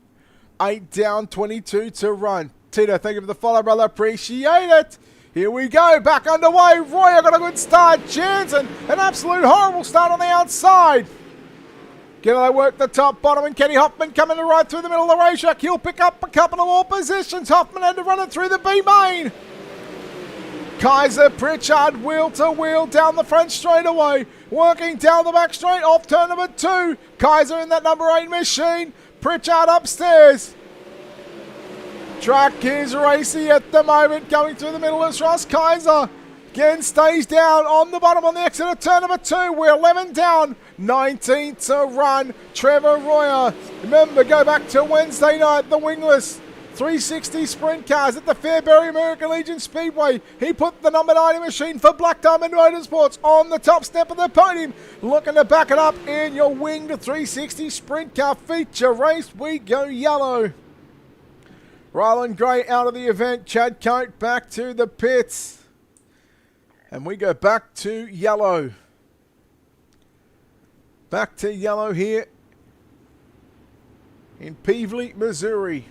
8 down, 22 to run. Tito, thank you for the follow, brother. Appreciate it. Here we go. Back underway. Royer got a good start. Jansen, an absolute horrible start on the outside. Can they work the top, bottom, and Kenny Hoffman coming right through the middle of the racetrack. He'll pick up a couple of more positions. Hoffman had to run it through the B main. Kaiser, Pritchard, wheel to wheel down the front straightaway. Working down the back straight off turn number 2. Kaiser in that number 8 machine. Pritchard upstairs. Track is racy at the moment. Going through the middle is Ross Kaiser. Again stays down on the bottom on the exit of turn number 2. We're 11 down. 19 to run. Trevor Royer. Remember, go back to Wednesday night. The wingless 360 sprint cars at the Fairbury American Legion Speedway. He put the number 90 machine for Black Diamond Motorsports on the top step of the podium. Looking to back it up in your winged 360 sprint car feature race. We go yellow. Ryland Gray out of the event. Chad Coate back to the pits. And we go back to yellow. Back to yellow here in Pevely, Missouri.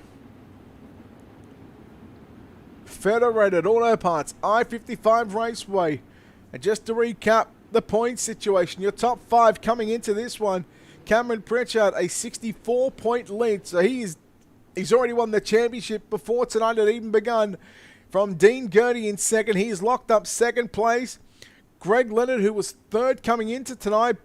Federated Auto Parts I-55 Raceway. And just to recap the point situation, your top 5 coming into this one. Cameron Pritchard, a 64-point lead. So he's already won the championship before tonight had even begun. From Dean Gertie in second, he's locked up second place. Greg Leonard, who was third coming into tonight,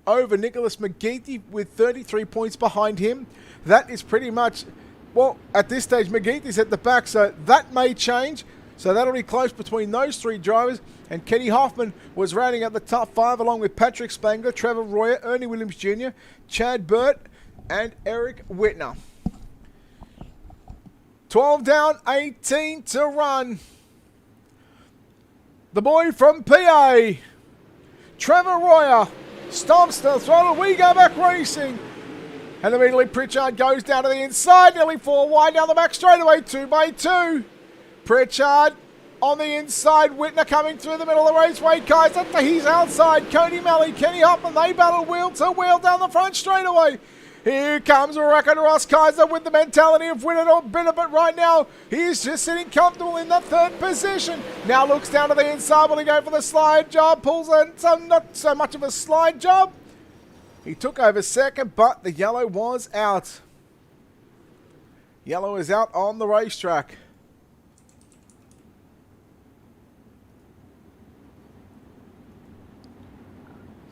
over Nicholas McGeethy with 33 points behind him. That is pretty much, well, at this stage, McGeethy's at the back, so that may change. So that'll be close between those 3 drivers. And Kenny Hoffman was rounding out the top 5 along with Patrick Spangler, Trevor Royer, Ernie Williams Jr., Chad Burt, and Eric Whitner. 12 down, 18 to run. The boy from PA, Trevor Royer, stomps the throttle. We go back racing. And immediately Pritchard goes down to the inside, nearly 4 wide down the back straightaway, 2 by 2. Pritchard on the inside, Whitner coming through the middle of the raceway. Kaiser to his outside, Cody Malley, Kenny Hoffman, they battle wheel to wheel down the front straightaway. Here comes Reckon Ross Kaiser with the mentality of win it or bin it, but right now he's just sitting comfortable in that third position. Now looks down to the inside. Will he go for the slide job? Pulls in some, not so much of a slide job. He took over second, but the yellow was out. Yellow is out on the racetrack.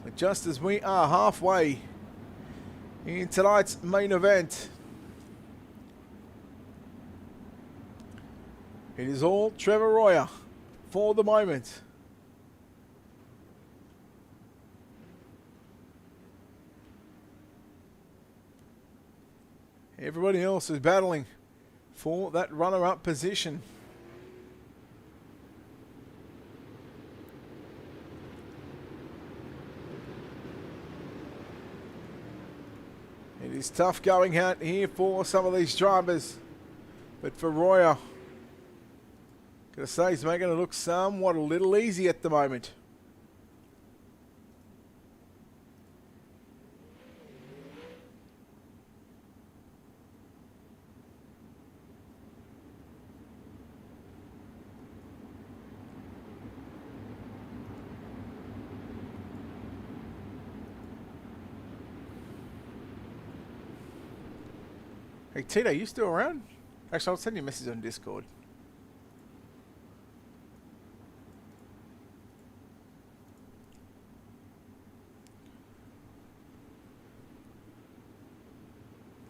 So just as we are halfway in tonight's main event, it is all Trevor Royer for the moment. Everybody else is battling for that runner-up position. It is tough going out here for some of these drivers, but for Royer, gotta say he's making it look somewhat a little easy at the moment. Hey Tito, you still around? Actually, I'll send you a message on Discord.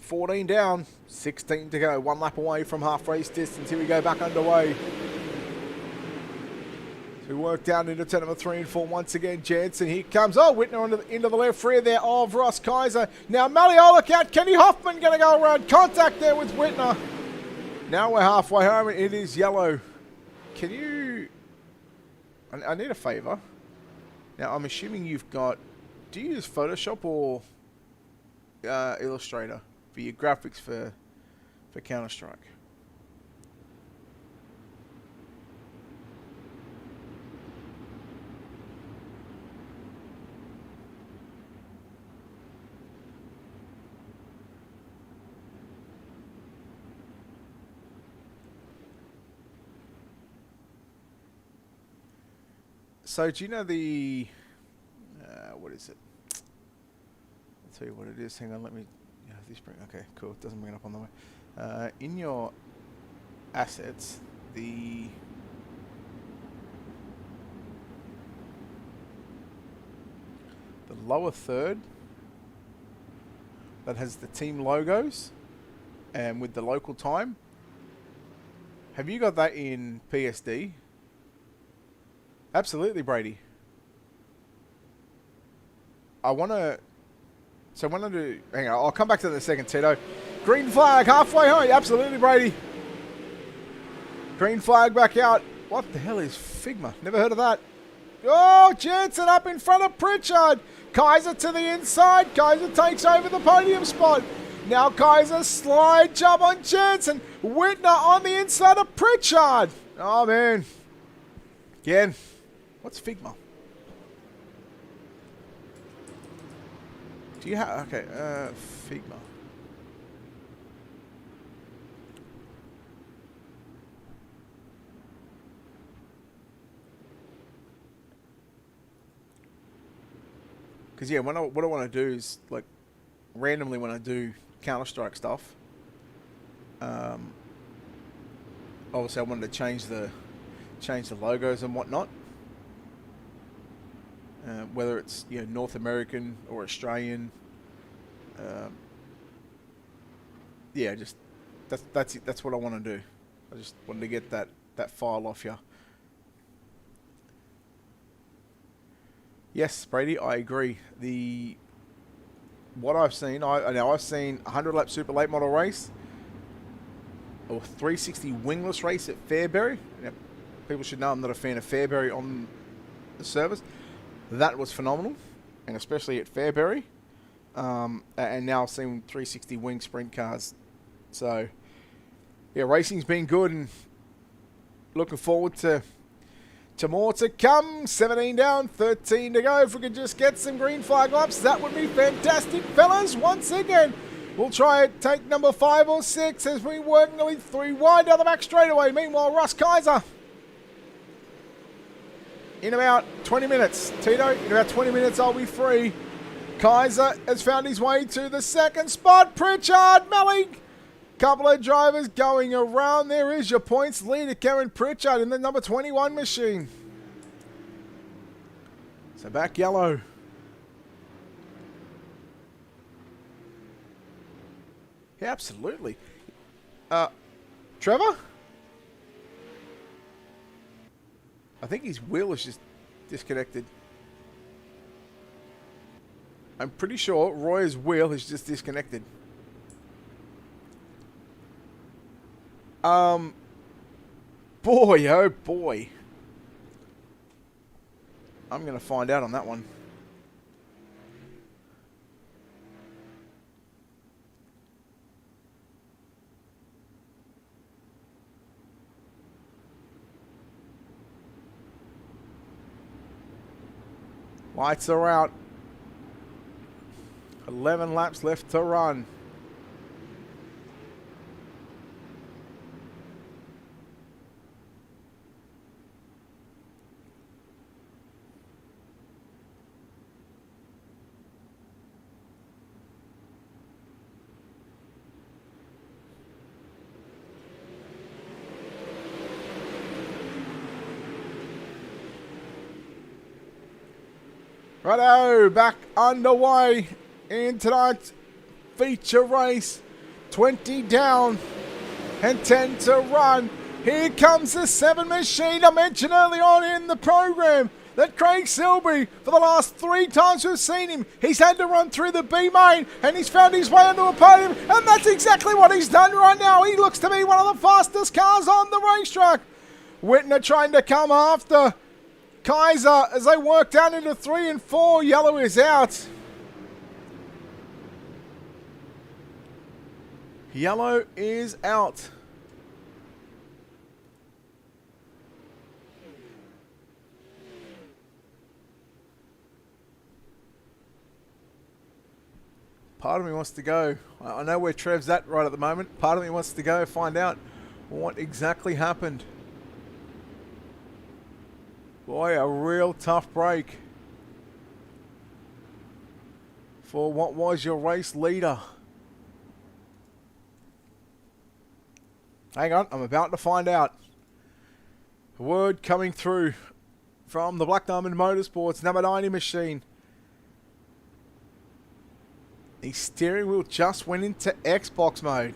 $14 down, 16 to go, 1 lap away from half race distance. Here we go, back underway. We work down into turn number 3 and 4 once again. Jansen, here comes. Oh, Whitner into the left rear there of Ross Kaiser. Now Malio, look out. Kenny Hoffman going to go around. Contact there with Whitner. Now we're halfway home and it is yellow. Can you... I need a favour. Now I'm assuming you've got... Do you use Photoshop or Illustrator for your graphics for Counter-Strike? So do you know the, what is it? I'll tell you what it is. Hang on, let me, this bring, okay, cool. It doesn't bring it up on the way. In your assets, the lower third that has the team logos and with the local time. Have you got that in PSD? Absolutely, Brady. I want to... So when I do... Hang on, I'll come back to that in a second, Tito. Green flag, halfway home. Absolutely, Brady. Green flag back out. What the hell is Figma? Never heard of that. Oh, Jansen up in front of Pritchard. Kaiser to the inside. Kaiser takes over the podium spot. Now Kaiser slide job on Jansen. Whitner on the inside of Pritchard. Oh, man. Again. What's Figma? Do you have... Okay, Figma. Because, yeah, what I want to do is, like, randomly when I do Counter-Strike stuff, obviously I wanted to change the logos and whatnot. Whether it's North American or Australian, yeah, just that's it. That's what I want to do. I just wanted to get that file off you. Yes, Brady, I agree. What I've seen, I've seen 100 lap super late model race or 360 wingless race at Fairbury. Now, people should know I'm not a fan of Fairbury on the service. That was phenomenal, and especially at Fairbury. And now I've seen 360 wing sprint cars. So, yeah, racing's been good, and looking forward to more to come. 17 down, 13 to go. If we could just get some green flag laps, that would be fantastic, fellas. Once again, We'll try it. Take number 5 or 6 as we work nearly 3 wide down the back straightaway. Meanwhile, Russ Kaiser in about 20 minutes. Tito, in about 20 minutes, I'll be free. Kaiser has found his way to the second spot. Pritchard, Melling. Couple of drivers going around. There is your points leader, Karen Pritchard, in the number 21 machine. So back yellow. Yeah, absolutely. Trevor? I think his wheel is just disconnected. I'm pretty sure Roy's wheel is just disconnected. Boy, oh boy. I'm going to find out on that one. Lights are out. 11 laps left to run. Righto, back underway in tonight's feature race. 20 down and 10 to run. Here comes the 7 machine. I mentioned early on in the program that Craig Silby, for the last 3 times we've seen him, he's had to run through the B main and he's found his way onto a podium, and that's exactly what he's done right now. He looks to be one of the fastest cars on the racetrack. Whitner trying to come after Kaiser as they work down into 3 and 4. Yellow is out. Yellow is out. Part of me wants to go. I know where Trev's at right at the moment. Part of me wants to go find out what exactly happened. Boy, a real tough break for what was your race leader. Hang on, I'm about to find out. A word coming through from the Black Diamond Motorsports number 90 machine. The steering wheel just went into Xbox mode.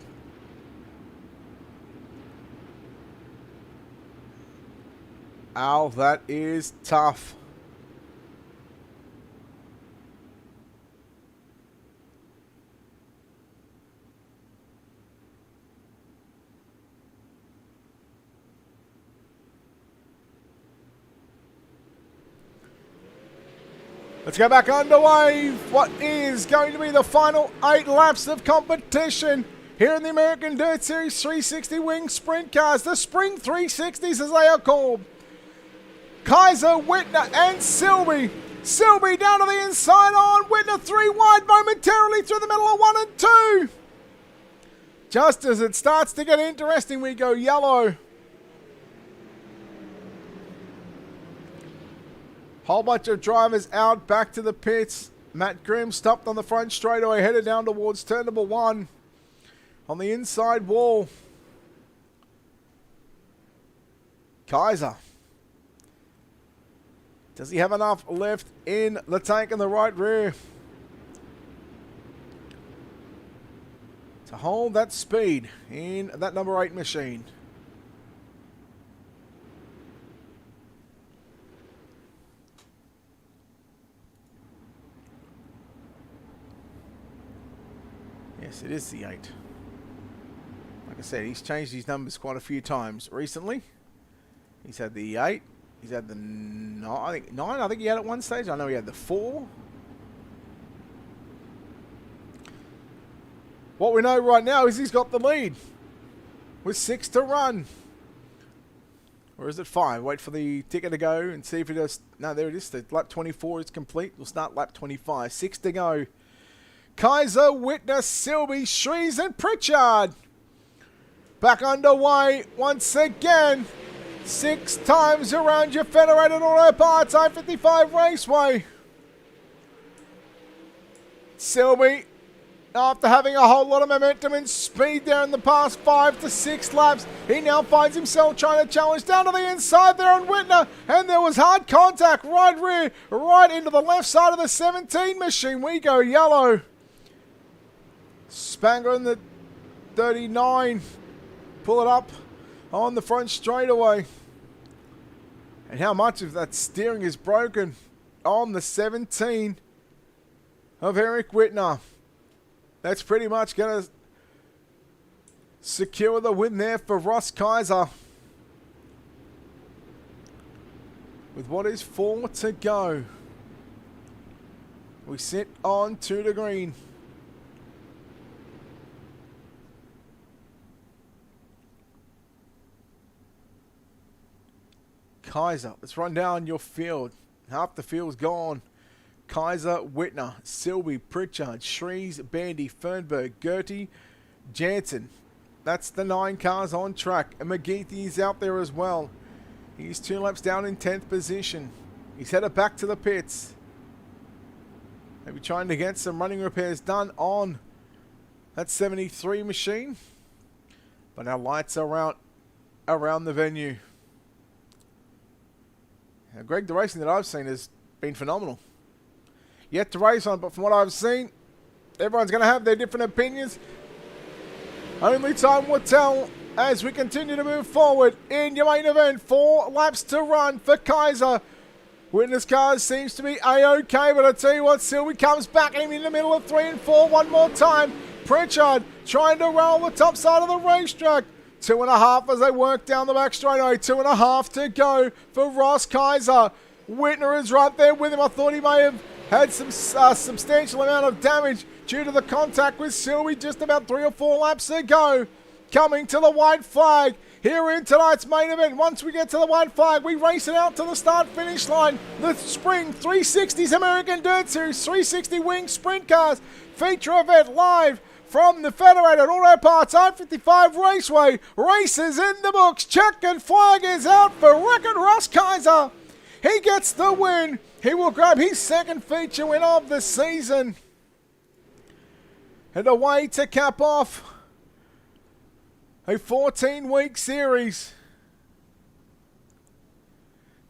Ow, that is tough. Let's go back underway. What is going to be the final 8 laps of competition here in the American Dirt Series 360 Wing Sprint Cars, the Spring 360s as they are called. Kaiser, Whitner and Silby. Silby down to the inside on Whitner, 3 wide momentarily through the middle of 1 and 2. Just as it starts to get interesting, we go yellow. Whole bunch of drivers out back to the pits. Matt Grimm stopped on the front straightaway, headed down towards turn number 1 on the inside wall. Kaiser. Does he have enough left in the tank in the right rear to hold that speed in that number 8 machine? Yes, it is the 8. Like I said, he's changed his numbers quite a few times recently. He's had the 8. He's had the 9. I think he had at one stage. I know he had the 4. What we know right now is he's got the lead with 6 to run. Or is it 5? Wait for the ticker to go and see if it goes. No, there it is. The lap 24 is complete. We'll start lap 25. 6 to go. Kaiser, Whitner, Silby, Shrees and Pritchard. Back underway once again. 6 times around your Federated Auto Parts I-55 Raceway. Silby, after having a whole lot of momentum and speed there in the past 5 to 6 laps, he now finds himself trying to challenge down to the inside there on Whitner, and there was hard contact right rear, right into the left side of the 17 machine. We go yellow. Spangler in the 39. Pull it up on the front straightaway. And how much of that steering is broken on the 17 of Eric Whitner. That's pretty much going to secure the win there for Ross Kaiser. With what is 4 to go. We sit on to the green. Kaiser, let's run down your field. Half the field's gone. Kaiser, Whitner, Silby, Pritchard, Shrees, Bandy, Fernberg, Gertie, Jansen. That's the 9 cars on track. And McGeethy is out there as well. He's 2 laps down in 10th position. He's headed back to the pits. Maybe trying to get some running repairs done on that 73 machine. But our lights are out around the venue. Now, Greg, the racing that I've seen has been phenomenal. Yet to race on, but from what I've seen, everyone's going to have their different opinions. Only time will tell as we continue to move forward in your main event. 4 laps to run for Kaiser. Witness cars seems to be A-OK, but I tell you what, Silby comes back in the middle of 3 and 4 one more time. Pritchard trying to roll the top side of the racetrack. 2.5 as they work down the back straightaway. 2.5 to go for Ross Kaiser. Whitner is right there with him. I thought he may have had some substantial amount of damage due to the contact with Silby just about 3 or 4 laps ago. Coming to the white flag here in tonight's main event. Once we get to the white flag, we race it out to the start-finish line. The Spring 360s American Dirt Series 360 Wing Sprint Cars feature event live from the Federated Auto Parts I-55 Raceway. Races in the books. Checkered flag is out for record Ross Kaiser. He gets the win. He will grab his 2nd feature win of the season. And away to cap off a 14-week series.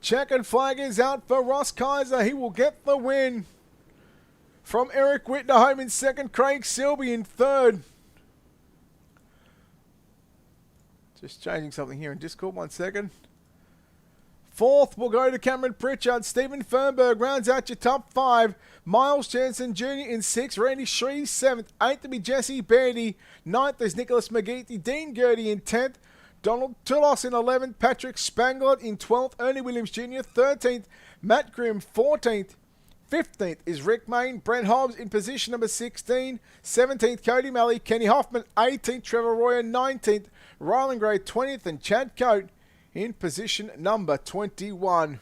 Checkered flag is out for Ross Kaiser. He will get the win. From Eric Whitner home in 2nd, Craig Silby in 3rd. Just changing something here in Discord, 1 second. 4th will go to Cameron Pritchard. Stephen Fernberg rounds out your top 5. Miles Jansen Jr. in 6th. Randy Shrees 7th. 8th to be Jesse Bandy. 9th is Nicholas McGeethy. Dean Gertie in 10th. Donald Tulos in 11th. Patrick Spangler in 12th. Ernie Williams Jr. 13th. Matt Grimm 14th. 15th is Rick Main. Brent Hobbs in position number 16. 17th, Cody Malley. Kenny Hoffman, 18th. Trevor Royer, 19th. Rylan Gray, 20th. And Chad Coate in position number 21.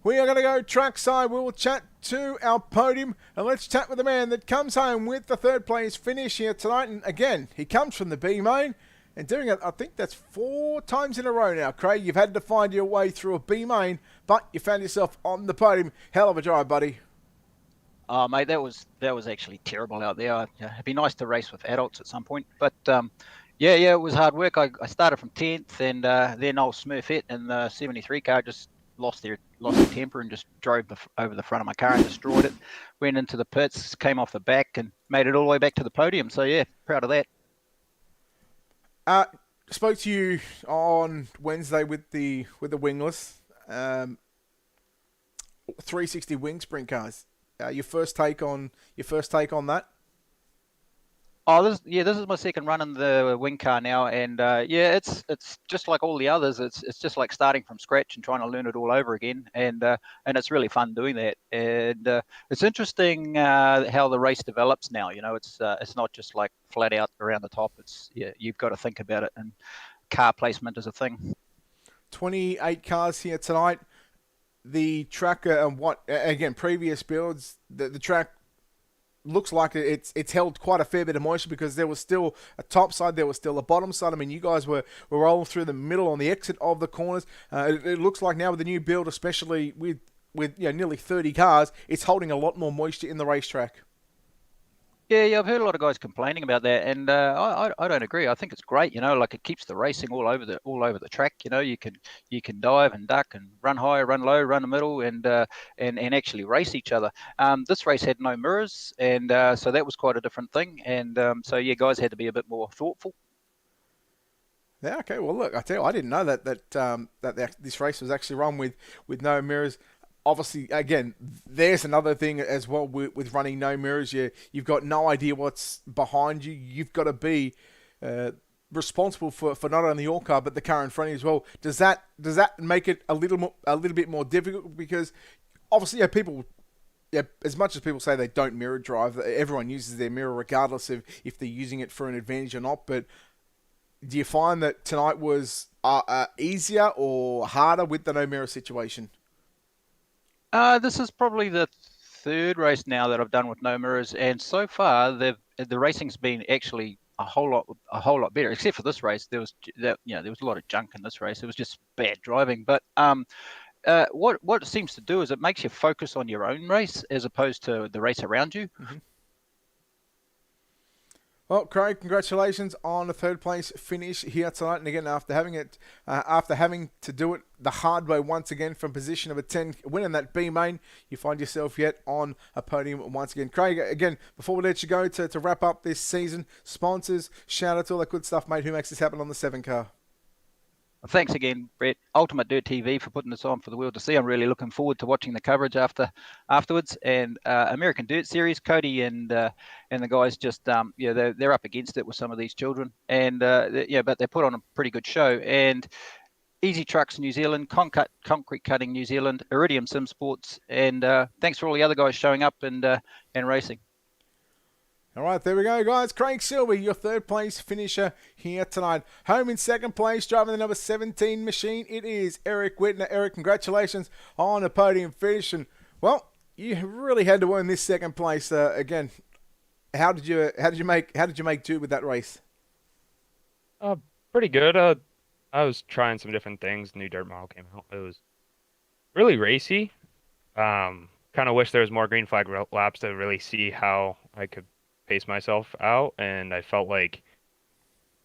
We are going to go trackside. We will chat to our podium. And let's chat with the man that comes home with the 3rd place finish here tonight. And again, he comes from the B main. And doing it, I think that's 4 times in a row now, Craig. You've had to find your way through a B main, but you found yourself on the podium. Hell of a drive, buddy. Oh, mate, that was actually terrible out there. It'd be nice to race with adults at some point. But, yeah, it was hard work. I started from 10th, and then old Smurfette in the 73 car just lost their temper and just drove over the front of my car and destroyed it. Went into the pits, came off the back, and made it all the way back to the podium. So, yeah, proud of that. Spoke to you on Wednesday with the wingless 360 wing sprint cars. Your first take on that? Oh, this is my 2nd run in the wing car now, and yeah, it's just like all the others. It's just like starting from scratch and trying to learn it all over again, and it's really fun doing that. And it's interesting how the race develops now. You know, it's not just like flat out around the top. You've got to think about it, and car placement is a thing. 28 cars here tonight. The track and previous builds, the track looks like it's held quite a fair bit of moisture because there was still a top side, there was still a bottom side. I mean, you guys were rolling through the middle on the exit of the corners. It looks like now with the new build, especially with nearly 30 cars, it's holding a lot more moisture in the racetrack. Yeah, I've heard a lot of guys complaining about that, and I don't agree. I think it's great. Like it keeps the racing all over the track. You can dive and duck and run high, run low, run the middle, and actually race each other. This race had no mirrors, and so that was quite a different thing. And so yeah, guys had to be a bit more thoughtful. Yeah, okay. Well, look, I tell you, I didn't know that this race was actually run with no mirrors. Obviously, again, there's another thing as well with running no mirrors. You've got no idea what's behind you. You've got to be responsible for not only your car but the car in front of you as well. Does that make it a little bit more difficult? Because obviously, people. Yeah, as much as people say they don't mirror drive, everyone uses their mirror regardless of if they're using it for an advantage or not. But do you find that tonight was easier or harder with the no mirror situation? This is probably the third race now that I've done with no mirrors, and so far the racing's been actually a whole lot better. Except for this race, there was there was a lot of junk in this race. It was just bad driving. But what it seems to do is it makes you focus on your own race as opposed to the race around you. Mm-hmm. Well, Craig, congratulations on a third place finish here tonight. And again, after having to do it the hard way once again from position of a 10, winning that B main, you find yourself yet on a podium once again. Craig, again, before we let you go to wrap up this season, sponsors, shout out to all that good stuff, mate. Who makes this happen on the 7 car? Thanks again, Brett. Ultimate Dirt TV for putting this on for the world to see. I'm really looking forward to watching the coverage afterwards. And American Dirt Series, Cody and the guys just they're up against it with some of these children, and but they put on a pretty good show. And Easy Trucks New Zealand, Concrete Cutting New Zealand, Iridium Sim Sports, and thanks for all the other guys showing up and racing. All right, there we go, guys. Craig Silby, your third place finisher here tonight. Home in second place, driving the number 17 machine, it is Eric Whitner. Eric, congratulations on a podium finish. And, well, you really had to earn this second place. Again, how did you make do with that race? Pretty good. I was trying some different things. New dirt model came out. It was really racy. Kind of wish there was more green flag laps to really see how I could pace myself out, and I felt like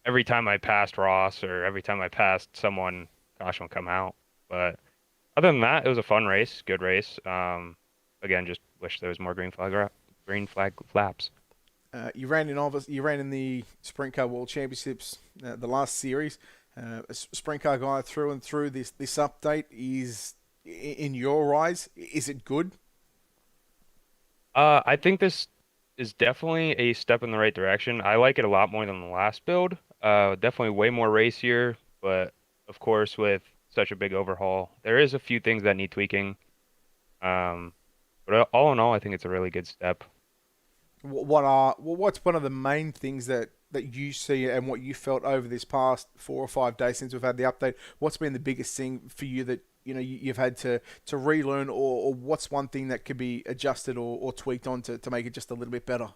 every time I passed Ross or every time I passed someone, caution would come out. But other than that, it was a fun race, good race. Again, just wish there was more green flag laps. You ran in the Sprint Car World Championships, the last series. A Sprint Car guy through and through. This update is, in your eyes, is it good? I think this is definitely a step in the right direction. I like it a lot more than the last build. Definitely way more racier, but of course with such a big overhaul, there is a few things that need tweaking. But all in all, I think it's a really good step. What's one of the main things that you see and what you felt over this past 4 or 5 days since we've had the update? What's been the biggest thing for you that you've had to relearn, or what's one thing that could be adjusted or tweaked on to make it just a little bit better?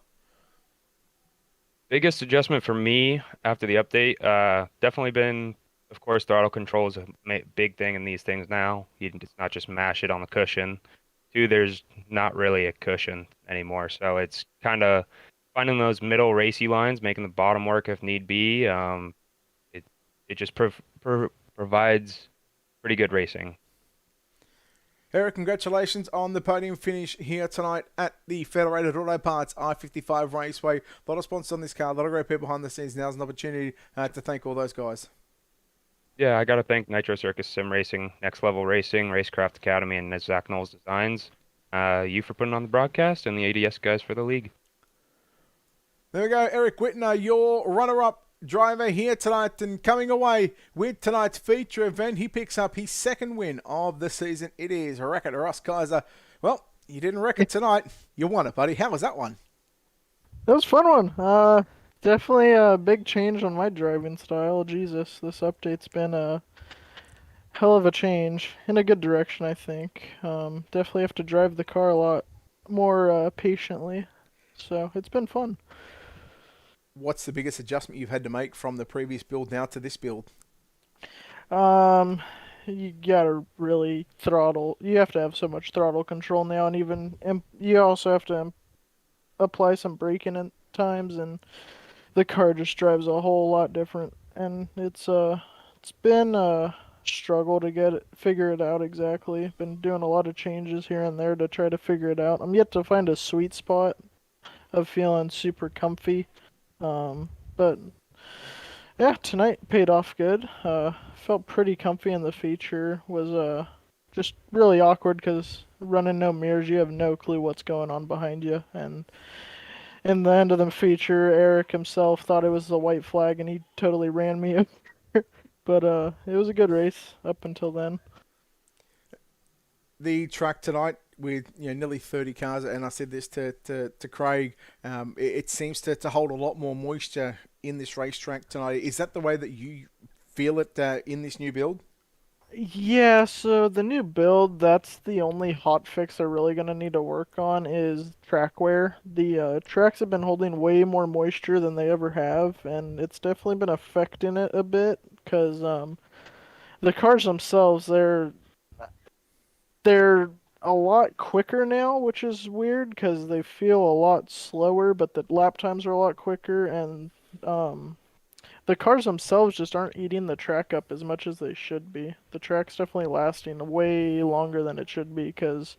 Biggest adjustment for me after the update, definitely been, of course, throttle control is a big thing in these things now. It's not just mash it on the cushion. 2, there's not really a cushion anymore, so it's kind of finding those middle racy lines, making the bottom work if need be. It just provides pretty good racing. Eric, congratulations on the podium finish here tonight at the Federated Auto Parts I-55 Raceway. A lot of sponsors on this car, a lot of great people behind the scenes. Now's an opportunity to thank all those guys. Yeah, I got to thank Nitro Circus Sim Racing, Next Level Racing, Racecraft Academy, and Zach Knowles Designs. You for putting on the broadcast, and the ADS guys for the league. There we go, Eric Whitner, your runner-up driver here tonight, and coming away with tonight's feature event, he picks up his second win of the season. It is Wreck-It Russ Kaiser. Well, you didn't wreck it tonight. You won it, buddy. How was that one? That was a fun one. Definitely a big change on my driving style. Jesus, this update's been a hell of a change in a good direction, I think. Definitely have to drive the car a lot more patiently. So it's been fun. What's the biggest adjustment you've had to make from the previous build now to this build? You gotta really throttle. You have to have so much throttle control now, and even you also have to apply some braking at times, and the car just drives a whole lot different. And it's been a struggle to figure it out exactly. Been doing a lot of changes here and there to try to figure it out. I'm yet to find a sweet spot of feeling super comfy. But yeah, tonight paid off good. Felt pretty comfy, and the feature was just really awkward because running no mirrors, you have no clue what's going on behind you. And in the end of the feature, Eric himself thought it was the white flag, and he totally ran me over. But it was a good race up until then. The track tonight with nearly 30 cars, and I said this to Craig, it seems to hold a lot more moisture in this racetrack tonight. Is that the way that you feel it in this new build? Yeah, so the new build, that's the only hot fix they're really going to need to work on is track wear. The tracks have been holding way more moisture than they ever have, and it's definitely been affecting it a bit because the cars themselves, they're a lot quicker now, which is weird because they feel a lot slower, but the lap times are a lot quicker, and the cars themselves just aren't eating the track up as much as they should be. The track's definitely lasting way longer than it should be because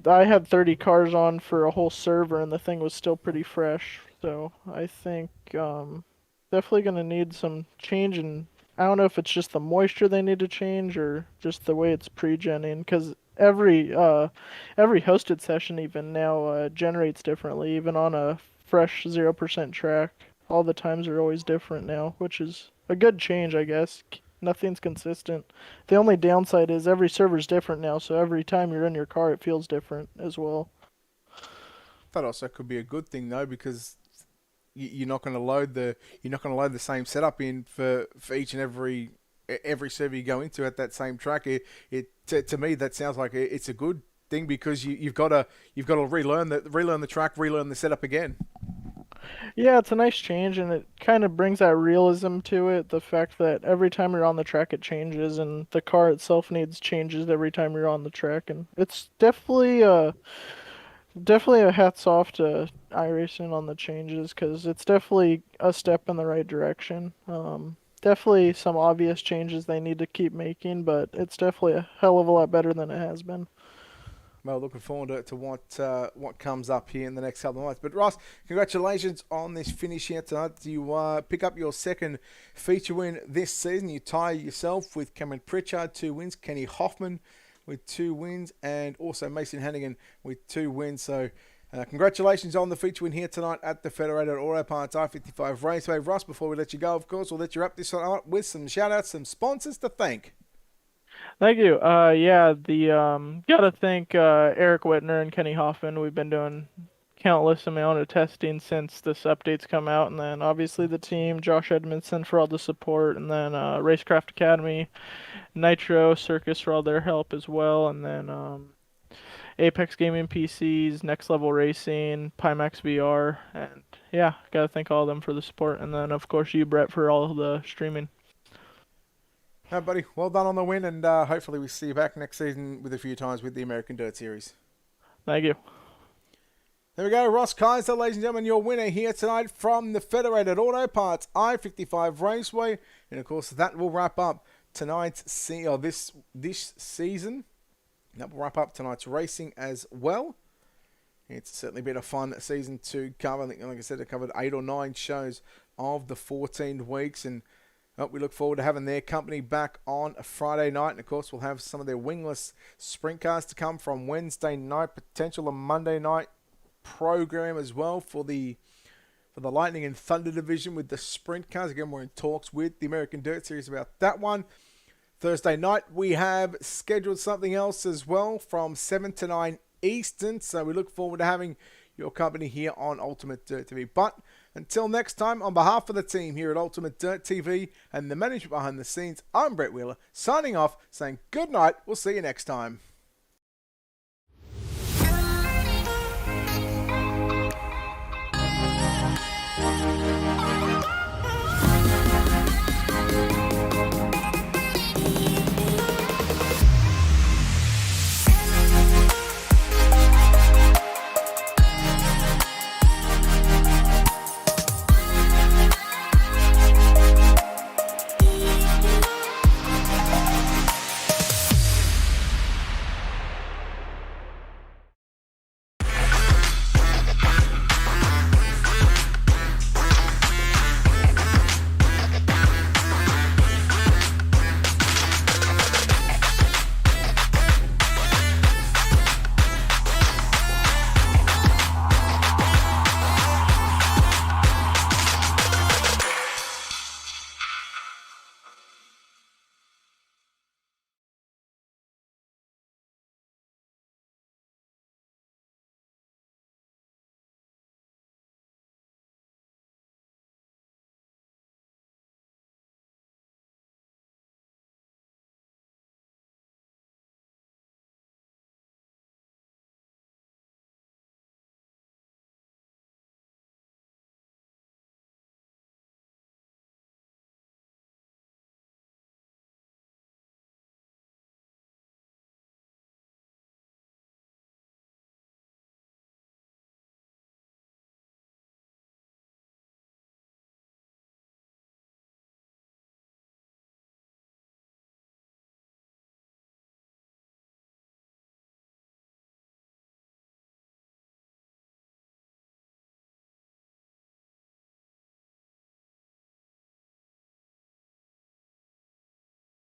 I had 30 cars on for a whole server and the thing was still pretty fresh. So I think definitely going to need some change, and I don't know if it's just the moisture they need to change or just the way it's pre-genning because every hosted session even now generates differently, even on a fresh 0% track. All the times are always different now, which is a good change, I guess. Nothing's consistent. The only downside is every server's different now, so every time you're in your car, it feels different as well. That also could be a good thing though, because you're not going to load the same setup in for each and every server you go into at that same track. To me that sounds like it's a good thing because you've got to relearn the track, relearn the setup again. Yeah, it's a nice change, and it kind of brings that realism to it. The fact that every time you're on the track, it changes, and the car itself needs changes every time you're on the track. And it's definitely a hats off to iRacing on the changes, because it's definitely a step in the right direction. Definitely some obvious changes they need to keep making, but it's definitely a hell of a lot better than it has been. Well, looking forward to what comes up here in the next couple of months. But Ross, congratulations on this finish here tonight. You pick up your second feature win this season. You tie yourself with Cameron Pritchard, 2 wins, Kenny Hoffman with 2 wins, and also Mason Hannigan with 2 wins. So congratulations on the feature win here tonight at the Federated Auto Parts I-55 Raceway. Ross, before we let you go, of course, we'll let you wrap this one up with some shout-outs, some sponsors to thank. Thank you. Yeah, gotta thank Eric Whitner and Kenny Hoffman. We've been doing countless amount of testing since this update's come out, and then obviously the team, Josh Edmondson for all the support, and then Racecraft Academy, Nitro Circus for all their help as well, and then Apex Gaming PCs, Next Level Racing, Pimax VR, and yeah, gotta thank all of them for the support, and then of course you, Brett, for all the streaming. No, buddy, well done on the win, and hopefully we see you back next season with a few times with the American Dirt Series. Thank you. There we go, Ross Kaiser, ladies and gentlemen, your winner here tonight from the Federated Auto Parts I-55 Raceway, and of course that will wrap up tonight's this season. That will wrap up tonight's racing as well. It's certainly been a fun season to cover. I think, like I said, I covered 8 or 9 shows of the 14 weeks, and we look forward to having their company back on a Friday night. And, of course, we'll have some of their wingless sprint cars to come from Wednesday night, potential a Monday night program as well for the Lightning and Thunder division with the sprint cars. Again, we're in talks with the American Dirt Series about that one. Thursday night, we have scheduled something else as well from 7 to 9 Eastern. So we look forward to having your company here on Ultimate Dirt TV. But until next time, on behalf of the team here at Ultimate Dirt TV and the management behind the scenes, I'm Brett Wheeler, signing off, saying good night. We'll see you next time.